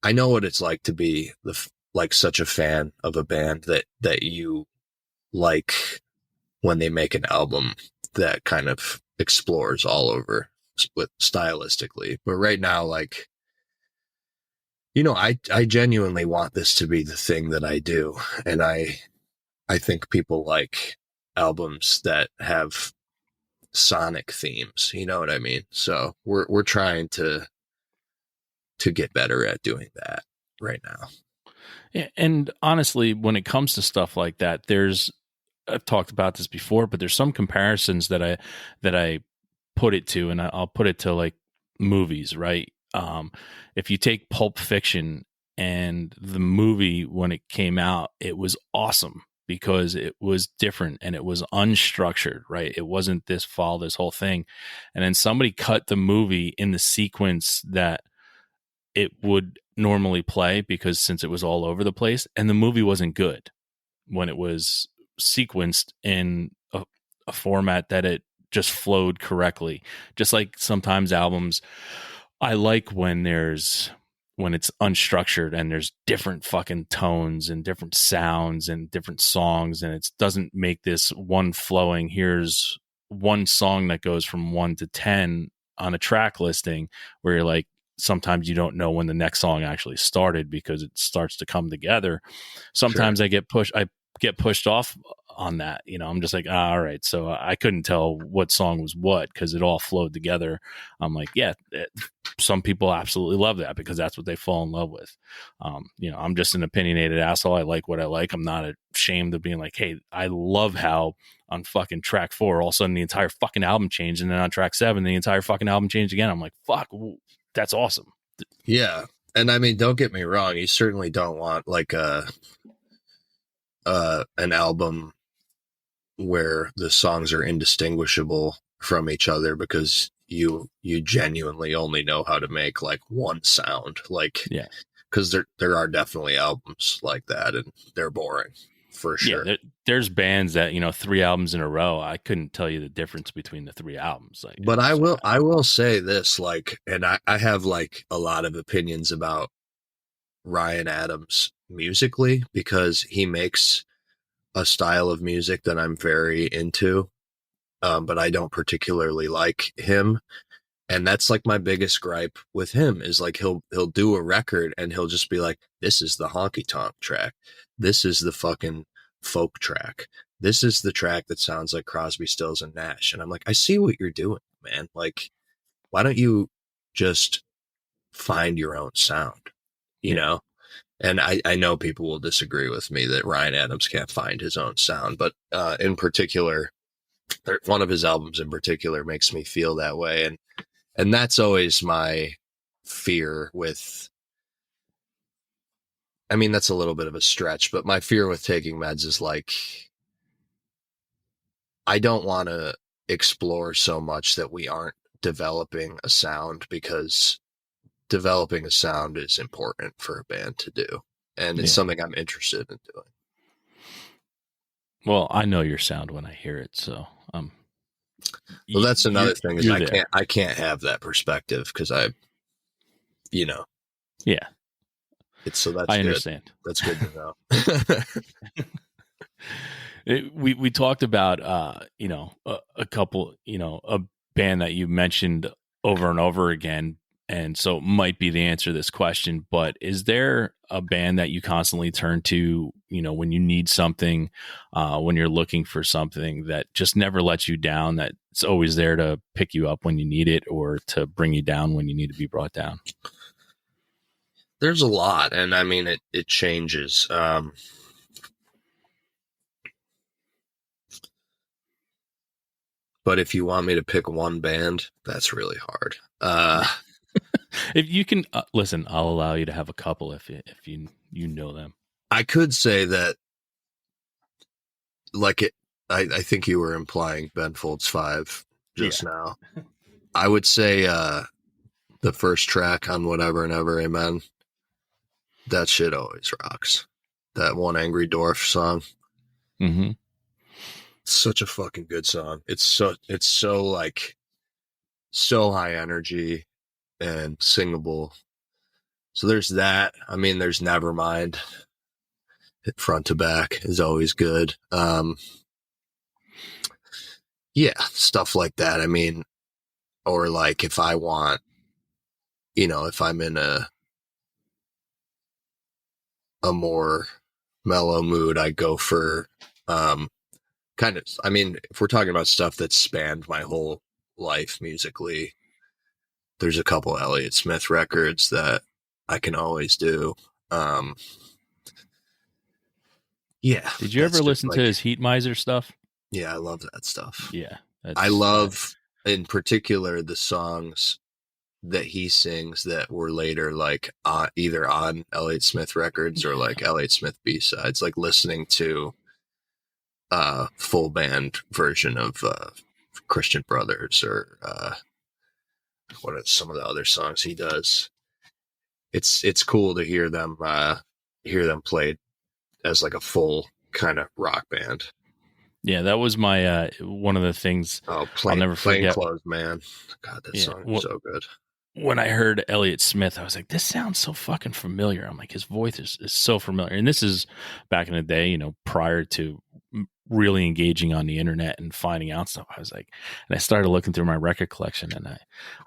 I know what it's like to be like such a fan of a band that you like when they make an album that kind of explores all over with stylistically. But right now, like, I genuinely want this to be the thing that I do, and I think people like albums that have sonic themes. You know what I mean? So we're trying to get better at doing that right now. Yeah, and honestly, when it comes to stuff like that, I've talked about this before, but there's some comparisons that I put it to, and I'll put it to like movies, right? If you take Pulp Fiction, and the movie when it came out, it was awesome because it was different and it was unstructured, right? It wasn't this whole thing. And then somebody cut the movie in the sequence that it would normally play, because since it was all over the place, and the movie wasn't good when it was sequenced in a format that it just flowed correctly. Just like sometimes albums, I like when it's unstructured and there's different fucking tones and different sounds and different songs, and it doesn't make this one flowing, here's one song that goes from 1 to 10 on a track listing, where you're like, sometimes you don't know when the next song actually started because it starts to come together. Sometimes I get pushed off on that. I'm just like, all right. So I couldn't tell what song was what because it all flowed together. I'm like, yeah, some people absolutely love that because that's what they fall in love with. I'm just an opinionated asshole. I like what I like. I'm not ashamed of being like, hey, I love how on fucking track 4, all of a sudden the entire fucking album changed. And then on track 7, the entire fucking album changed again. I'm like, fuck, that's awesome. Yeah. And I mean, don't get me wrong. You certainly don't want like an album where the songs are indistinguishable from each other because you genuinely only know how to make like one sound. Like, yeah, because there are definitely albums like that, and they're boring for sure. Yeah, there's bands that 3 albums in a row, I couldn't tell you the difference between the 3 albums. Like, but I will say this, like, and I have like a lot of opinions about Ryan Adams musically because he makes a style of music that I'm very into, but I don't particularly like him. And that's like my biggest gripe with him is like he'll do a record and he'll just be like, this is the honky tonk track. This is the fucking folk track. This is the track that sounds like Crosby, Stills and Nash. And I'm like, I see what you're doing, man. Like, why don't you just find your own sound, you know? And I know people will disagree with me that Ryan Adams can't find his own sound, but in particular, one of his albums in particular makes me feel that way. And that's always my fear with, I mean, that's a little bit of a stretch, but my fear with Taking Meds is like, I don't want to explore so much that we aren't developing a sound, because developing a sound is important for a band to do. And it's something I'm interested in doing. Well, I know your sound when I hear it. So, well, that's another thing is I can't have that perspective because yeah, so that's I good. understand. That's good to know. We talked about a couple, a band that you mentioned over and over again, and so it might be the answer to this question, but is there a band that you constantly turn to, when you need something, when you're looking for something, that just never lets you down, that's always there to pick you up when you need it or to bring you down when you need to be brought down? There's a lot, and I mean, it changes. But if you want me to pick one band, that's really hard. If you can listen, I'll allow you to have a couple if you know them. I could say that, like it. I think you were implying Ben Folds 5 just now. I would say the first track on Whatever and Ever Amen. That shit always rocks. That One Angry Dwarf song. Mm-hmm. Such a fucking good song. It's so like so high energy and singable. So there's that. I mean, there's Nevermind. Front to back is always good. Yeah, stuff like that. I mean, or like if I want, if I'm in a more mellow mood, I go for kind of, I mean, if we're talking about stuff that spanned my whole life musically, there's a couple Elliott Smith records that I can always do. Yeah. Did you ever listen to his Heat Miser stuff? Yeah, I love that stuff. Yeah. I love, in particular, the songs that he sings that were later like either on Elliott Smith records or like Elliott Smith B-sides, like listening to full band version of Christian Brothers or what are some of the other songs he does. It's cool to hear them played as like a full kind of rock band. Yeah, that was my one of the things I'll never forget. Clothes, man. God, that song is so good. When I heard Elliott Smith, I was like, this sounds so fucking familiar. I'm like, his voice is so familiar. And this is back in the day, prior to really engaging on the internet and finding out stuff. I was like, and I started looking through my record collection and I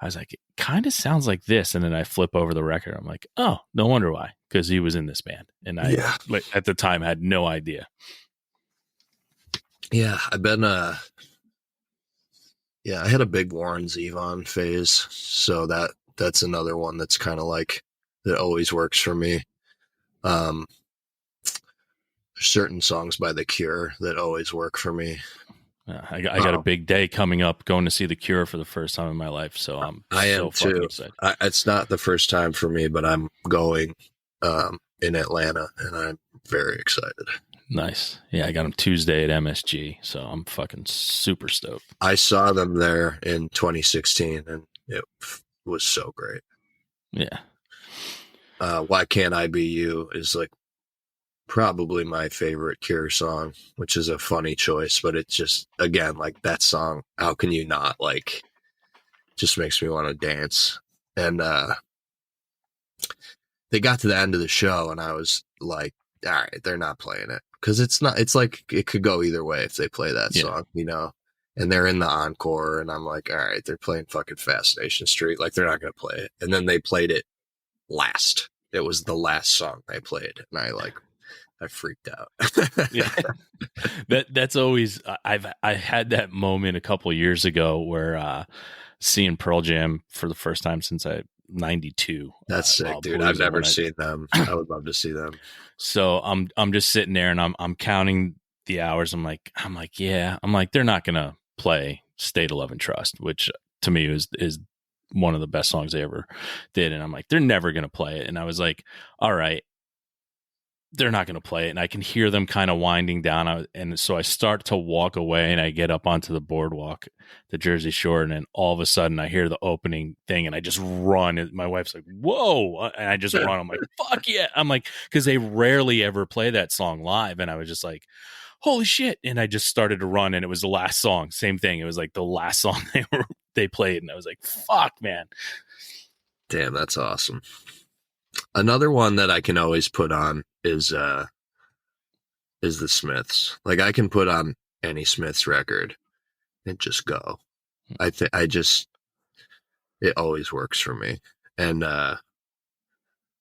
was like, it kind of sounds like this. And then I flip over the record. I'm like, oh, no wonder why. Because he was in this band. And I, at the time, had no idea. Yeah, I've been, I had a big Warren Zevon phase. So that's another one that's kind of like, that always works for me. Certain songs by The Cure that always work for me. I got a big day coming up, going to see The Cure for the first time in my life. So I am fucking excited. It's not the first time for me, but I'm going in Atlanta and I'm very excited. Nice. Yeah, I got them Tuesday at MSG, so I'm fucking super stoked. I saw them there in 2016 and it was so great. Yeah. Why Can't I Be You is like probably my favorite Cure song, which is a funny choice, but it's just, again, like that song, how can you not, like, just makes me want to dance. And they got to the end of the show and I was like, all right, they're not playing it. Because it's like it could go either way if they play that song, and they're in the encore and I'm like, all right, they're playing fucking Fascination Street. Like they're not going to play it. And then they played it last. It was the last song they played. And I freaked out. Yeah. That's always, I had that moment a couple of years ago where seeing Pearl Jam for the first time since 92. That's sick, dude. I've never seen them. I would love to see them. So I'm just sitting there and I'm counting the hours. I'm like, yeah. I'm like, they're not gonna play State of Love and Trust, which to me is one of the best songs they ever did. And I'm like, they're never gonna play it. And I was like, all right, they're not going to play it. And I can hear them kind of winding down. And so I start to walk away and I get up onto the boardwalk, the Jersey Shore. And then all of a sudden I hear the opening thing and I just run. And my wife's like, whoa. And I just run. I'm like, fuck yeah. I'm like, because they rarely ever play that song live. And I was just like, holy shit. And I just started to run and it was the last song. Same thing. It was like the last song they played. And I was like, fuck, man. Damn, that's awesome. Another one that I can always put on is the Smiths. Like I can put on any Smiths record and just go. It always works for me. And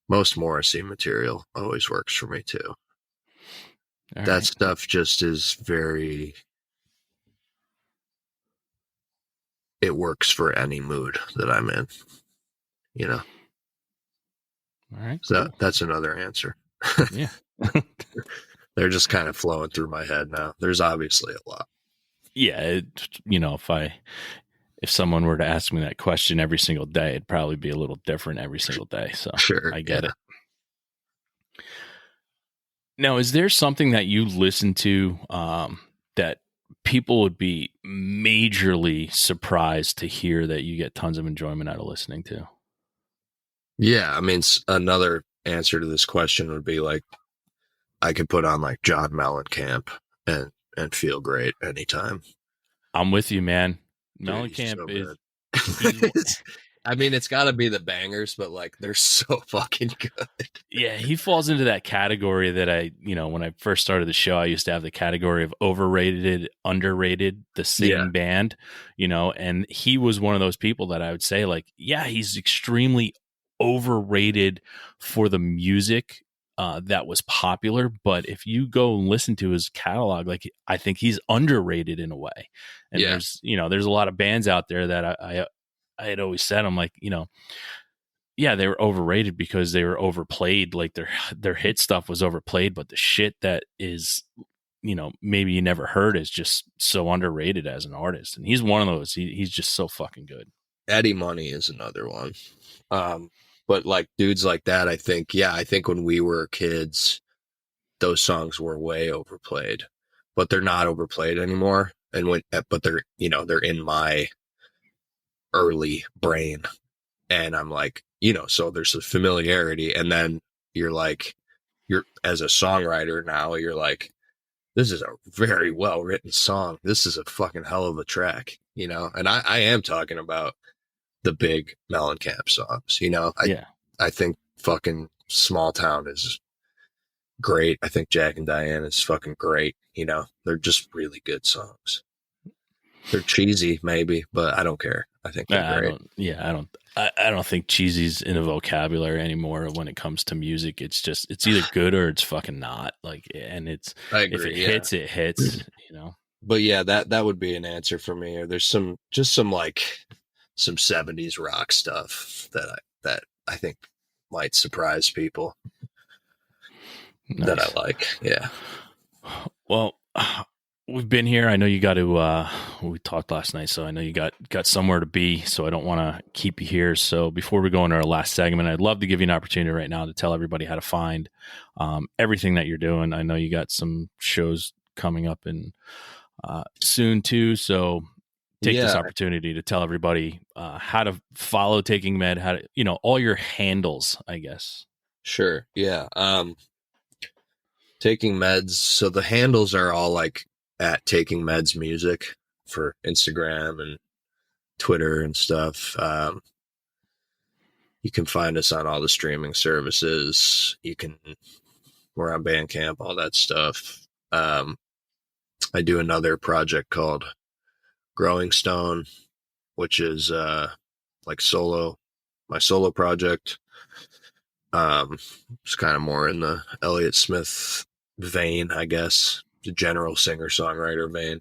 most Morrissey material always works for me too. All that stuff just is very, it works for any mood that I'm in, All right. So cool. That's another answer. Yeah. They're just kind of flowing through my head now. There's obviously a lot. Yeah, if someone were to ask me that question every single day, it'd probably be a little different every single day. So Sure. I get it. Now, is there something that you listen to that people would be majorly surprised to hear that you get tons of enjoyment out of listening to? Yeah. I mean, another answer to this question would be like, I could put on like John Mellencamp and feel great anytime. I'm with you, man. Dude, Mellencamp so is I mean, it's got to be the bangers, but like they're so fucking good. yeah, he falls into that category that when I first started the show, I used to have the category of overrated, underrated, the same band, and he was one of those people that I would say like, yeah, he's extremely overrated for the music that was popular. But if you go and listen to his catalog, like I think he's underrated in a way. And there's a lot of bands out there that I had always said, I'm like, yeah, they were overrated because they were overplayed. Like their hit stuff was overplayed, but the shit that is, maybe you never heard is just so underrated as an artist. And he's one of those. He's just so fucking good. Eddie Money is another one. But like dudes like that, I think when we were kids, those songs were way overplayed, but they're not overplayed anymore. But they're in my early brain, and I'm like, so there's a familiarity, and then you're as a songwriter now, you're like, this is a very well written song. This is a fucking hell of a track, and I am talking about the big Mellencamp songs, I think fucking Small Town is great. I think Jack and Diane is fucking great. They're just really good songs. They're cheesy maybe, but I don't care. I think they're great. I don't think cheesy's in a vocabulary anymore when it comes to music. It's either good or it's fucking not. Like, and if it hits, it hits, But yeah, that would be an answer for me. Or there's some 70s rock stuff that I think might surprise people. Nice. That I like. Yeah. Well, we've been here. I know you got to, we talked last night, so I know you got somewhere to be, so I don't want to keep you here. So before we go into our last segment, I'd love to give you an opportunity right now to tell everybody how to find everything that you're doing. I know you got some shows coming up in soon too, so take this opportunity to tell everybody how to follow Taking Med, how to, all your handles, I guess. Sure. Yeah. Taking Meds. So the handles are all like at Taking Meds Music for Instagram and Twitter and stuff. You can find us on all the streaming services. We're on Bandcamp, all that stuff. I do another project called Growing Stone, which is like my solo project. It's kind of more in the Elliott Smith vein, I guess, the general singer-songwriter vein.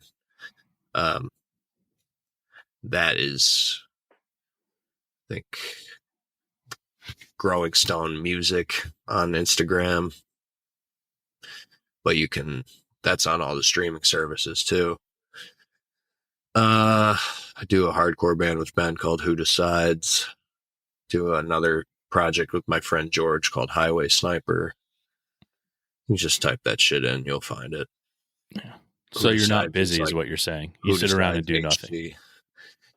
That is, I think, Growing Stone Music on Instagram. But that's on all the streaming services too. I do a hardcore band with Ben called Who Decides. Do another project with my friend George called Highway Sniper. You just type that shit in, you'll find it. Yeah. So you're not busy is what you're saying. You sit around and do nothing.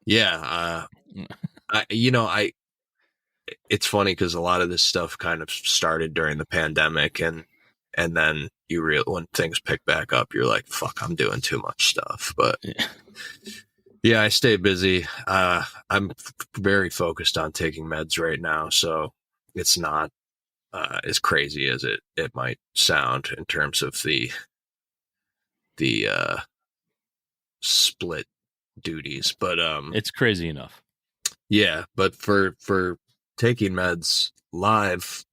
Yeah. It's funny because a lot of this stuff kind of started during the pandemic, and then when things pick back up, you're like, fuck, I'm doing too much stuff. But yeah, I stay busy. I'm very focused on Taking Meds right now, so it's not as crazy as it might sound in terms of the split duties. But it's crazy enough. Yeah, but for Taking Meds live,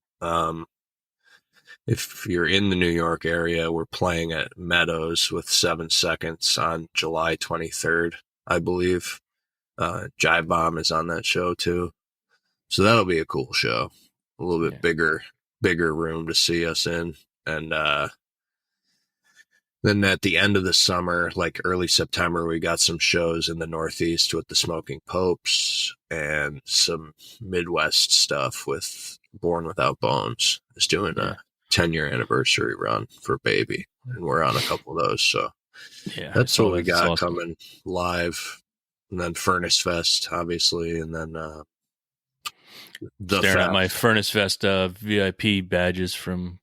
if you're in the New York area, we're playing at Meadows with 7 Seconds on July 23rd, I believe. Jive Bomb is on that show too. So that'll be a cool show. A little bit bigger room to see us in. And then Then at the end of the summer, like early September, we got some shows in the Northeast with the Smoking Popes and some Midwest stuff with Born Without Bones. It's doing a 10-year anniversary run for Baby, and we're on a couple of those. So that's what we got awesome. coming live. And then Furnace Fest, obviously, and then staring at my Furnace Fest VIP badges from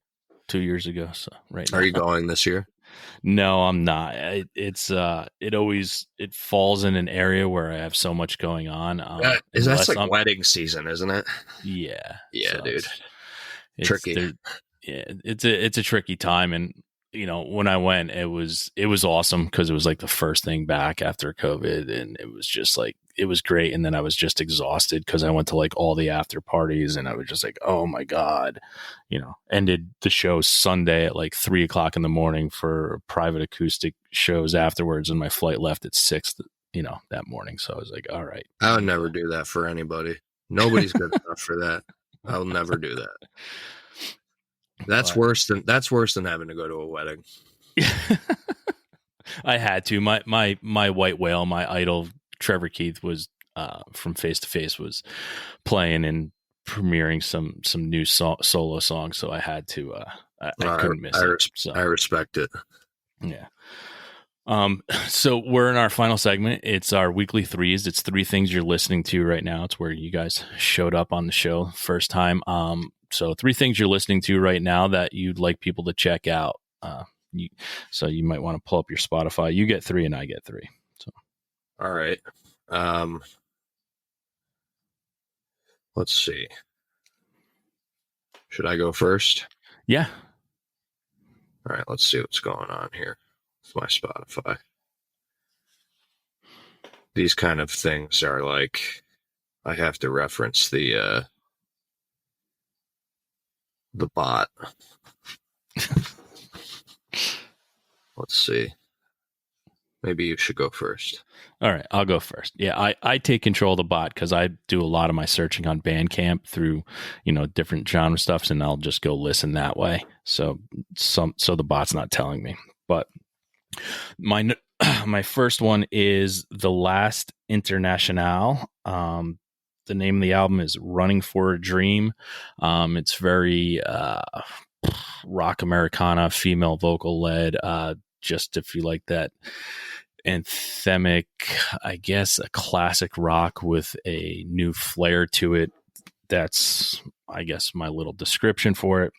2 years ago. So right now. Are you going this year? No, I'm not. It falls in an area where I have so much going on. That's like wedding season, isn't it? Yeah. Yeah, so dude. It's tricky. It's a tricky time, and when I went, it was awesome because it was like the first thing back after COVID, and it was just like, it was great. And then I was just exhausted because I went to like all the after parties, and I was just like, oh my God, ended the show Sunday at like 3:00 in the morning for private acoustic shows afterwards. And my flight left at 6, that morning. So I was like, all right. I would never do that for anybody. Nobody's good enough for that. I'll never do that. That's worse than having to go to a wedding. I had to. My white whale, my idol Trevor Keith was from Face to Face was playing and premiering some new solo songs, so I had to. I couldn't miss it. So. I respect it. Yeah. So we're in our final segment. It's our weekly threes. It's 3 things you're listening to right now. It's where you guys showed up on the show first time. So 3 things you're listening to right now that you'd like people to check out. So you might want to pull up your Spotify. You get 3 and I get 3. So, all right. Let's see. Should I go first? Yeah. All right. Let's see what's going on here with my Spotify. These kind of things are like, I have to reference the bot. Let's see. Maybe you should go first. All right, I'll go first. Yeah, I take control of the bot because I do a lot of my searching on Bandcamp through, different genre stuffs, and I'll just go listen that way. So the bot's not telling me. But my first one is The Last Internationale. The name of the album is Running for a Dream. It's very rock Americana, female vocal led. Just if you like that anthemic, I guess, a classic rock with a new flair to it. That's, I guess, my little description for it.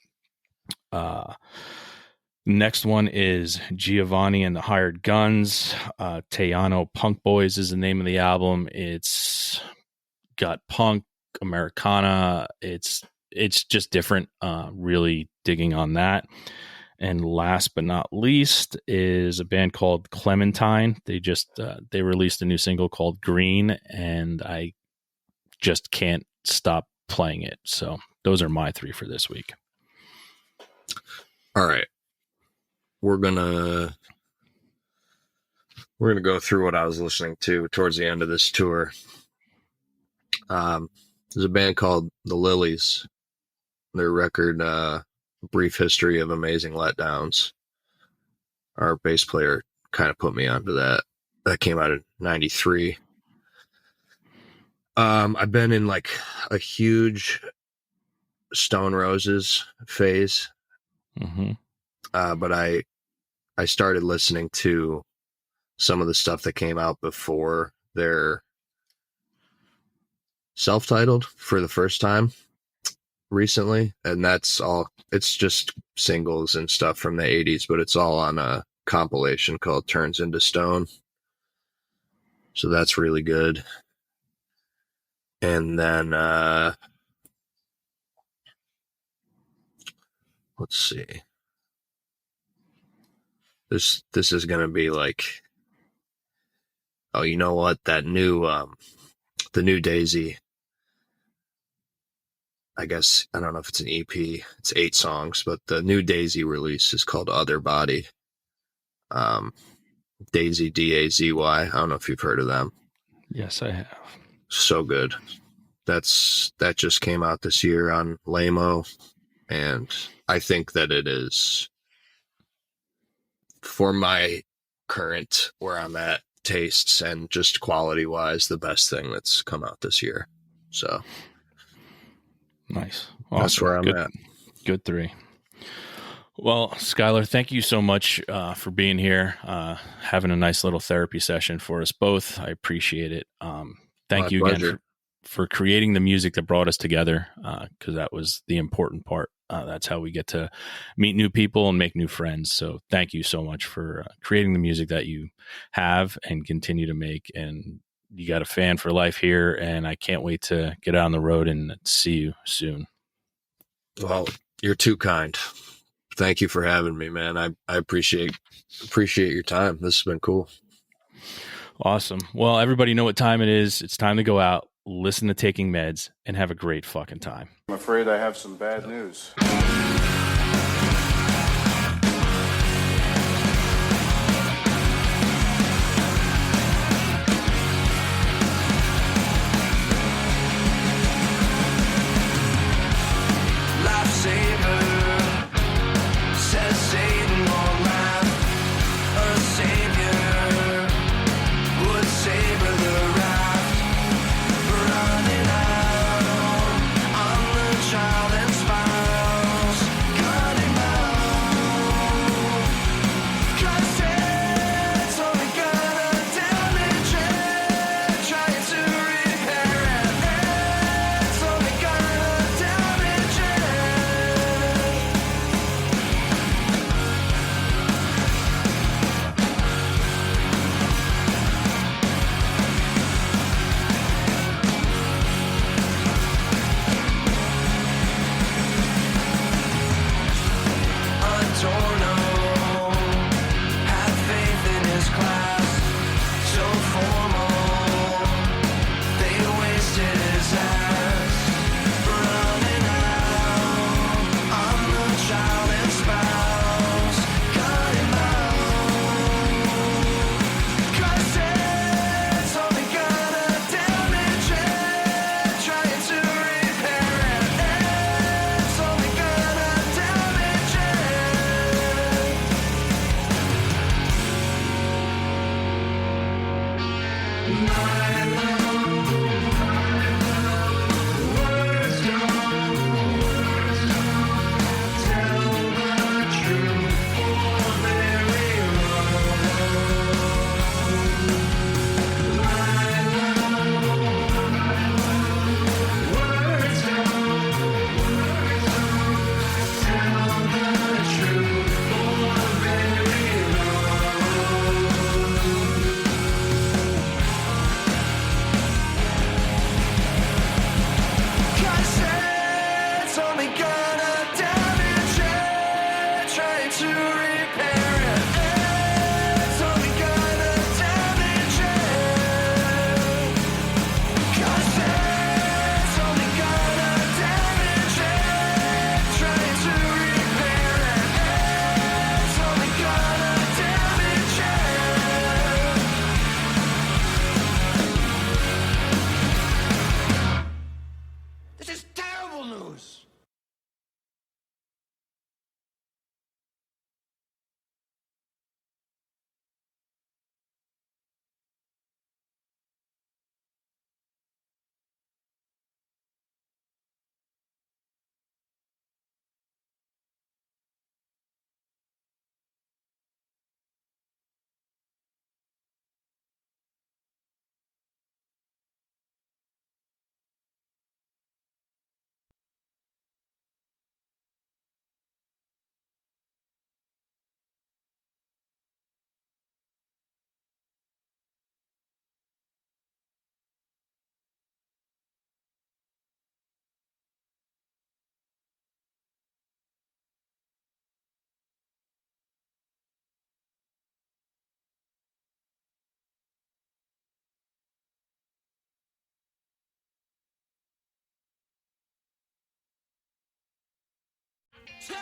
Next one is Giovanni and the Hired Guns. Teano Punk Boys is the name of the album. It's got punk, Americana. It's just different. Really digging on that. And last but not least is a band called Clementine. They released a new single called Green, and I just can't stop playing it. So those are my 3 for this week. All right. We're gonna go through what I was listening to towards the end of this tour. There's a band called The Lilies. Their record, Brief History of Amazing Letdowns. Our bass player kind of put me onto that. That came out in 93. I've been in like a huge Stone Roses phase. Mm-hmm. But I started listening to some of the stuff that came out before their self-titled for the first time recently, and that's all. It's just singles and stuff from the 80s, but it's all on a compilation called Turns into Stone. So that's really good. And then let's see. This is gonna be like, oh, you know what? That new the new Daisy. I guess, I don't know if it's an EP. It's 8 songs, but the new Daisy release is called Other Body. Daisy, Dazy. I don't know if you've heard of them. Yes, I have. So good. That just came out this year on Lamo, and I think that it is for my current where I'm at tastes and just quality wise, the best thing that's come out this year. So nice. Awesome. That's where I'm at. Good 3. Well, Skylar, thank you so much for being here, having a nice little therapy session for us both. I appreciate it. Thank you again for creating the music that brought us together, because that was the important part. That's how we get to meet new people and make new friends. So thank you so much for creating the music that you have and continue to make. And you got a fan for life here, and I can't wait to get out on the road and see you soon. Well, you're too kind. Thank you for having me, man. I appreciate your time. This has been cool. Awesome. Well, everybody know what time it is. It's time to go out, listen to Taking Meds, and have a great fucking time. I'm afraid I have some bad news.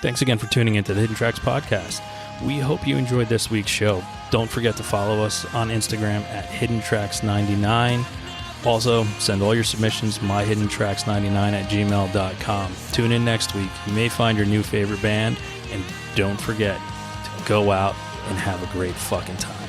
Thanks again for tuning into the Hidden Tracks podcast. We hope you enjoyed this week's show. Don't forget to follow us on Instagram at HiddenTracks99. Also, send all your submissions myhiddentracks99@gmail.com. Tune in next week. You may find your new favorite band. And don't forget to go out and have a great fucking time.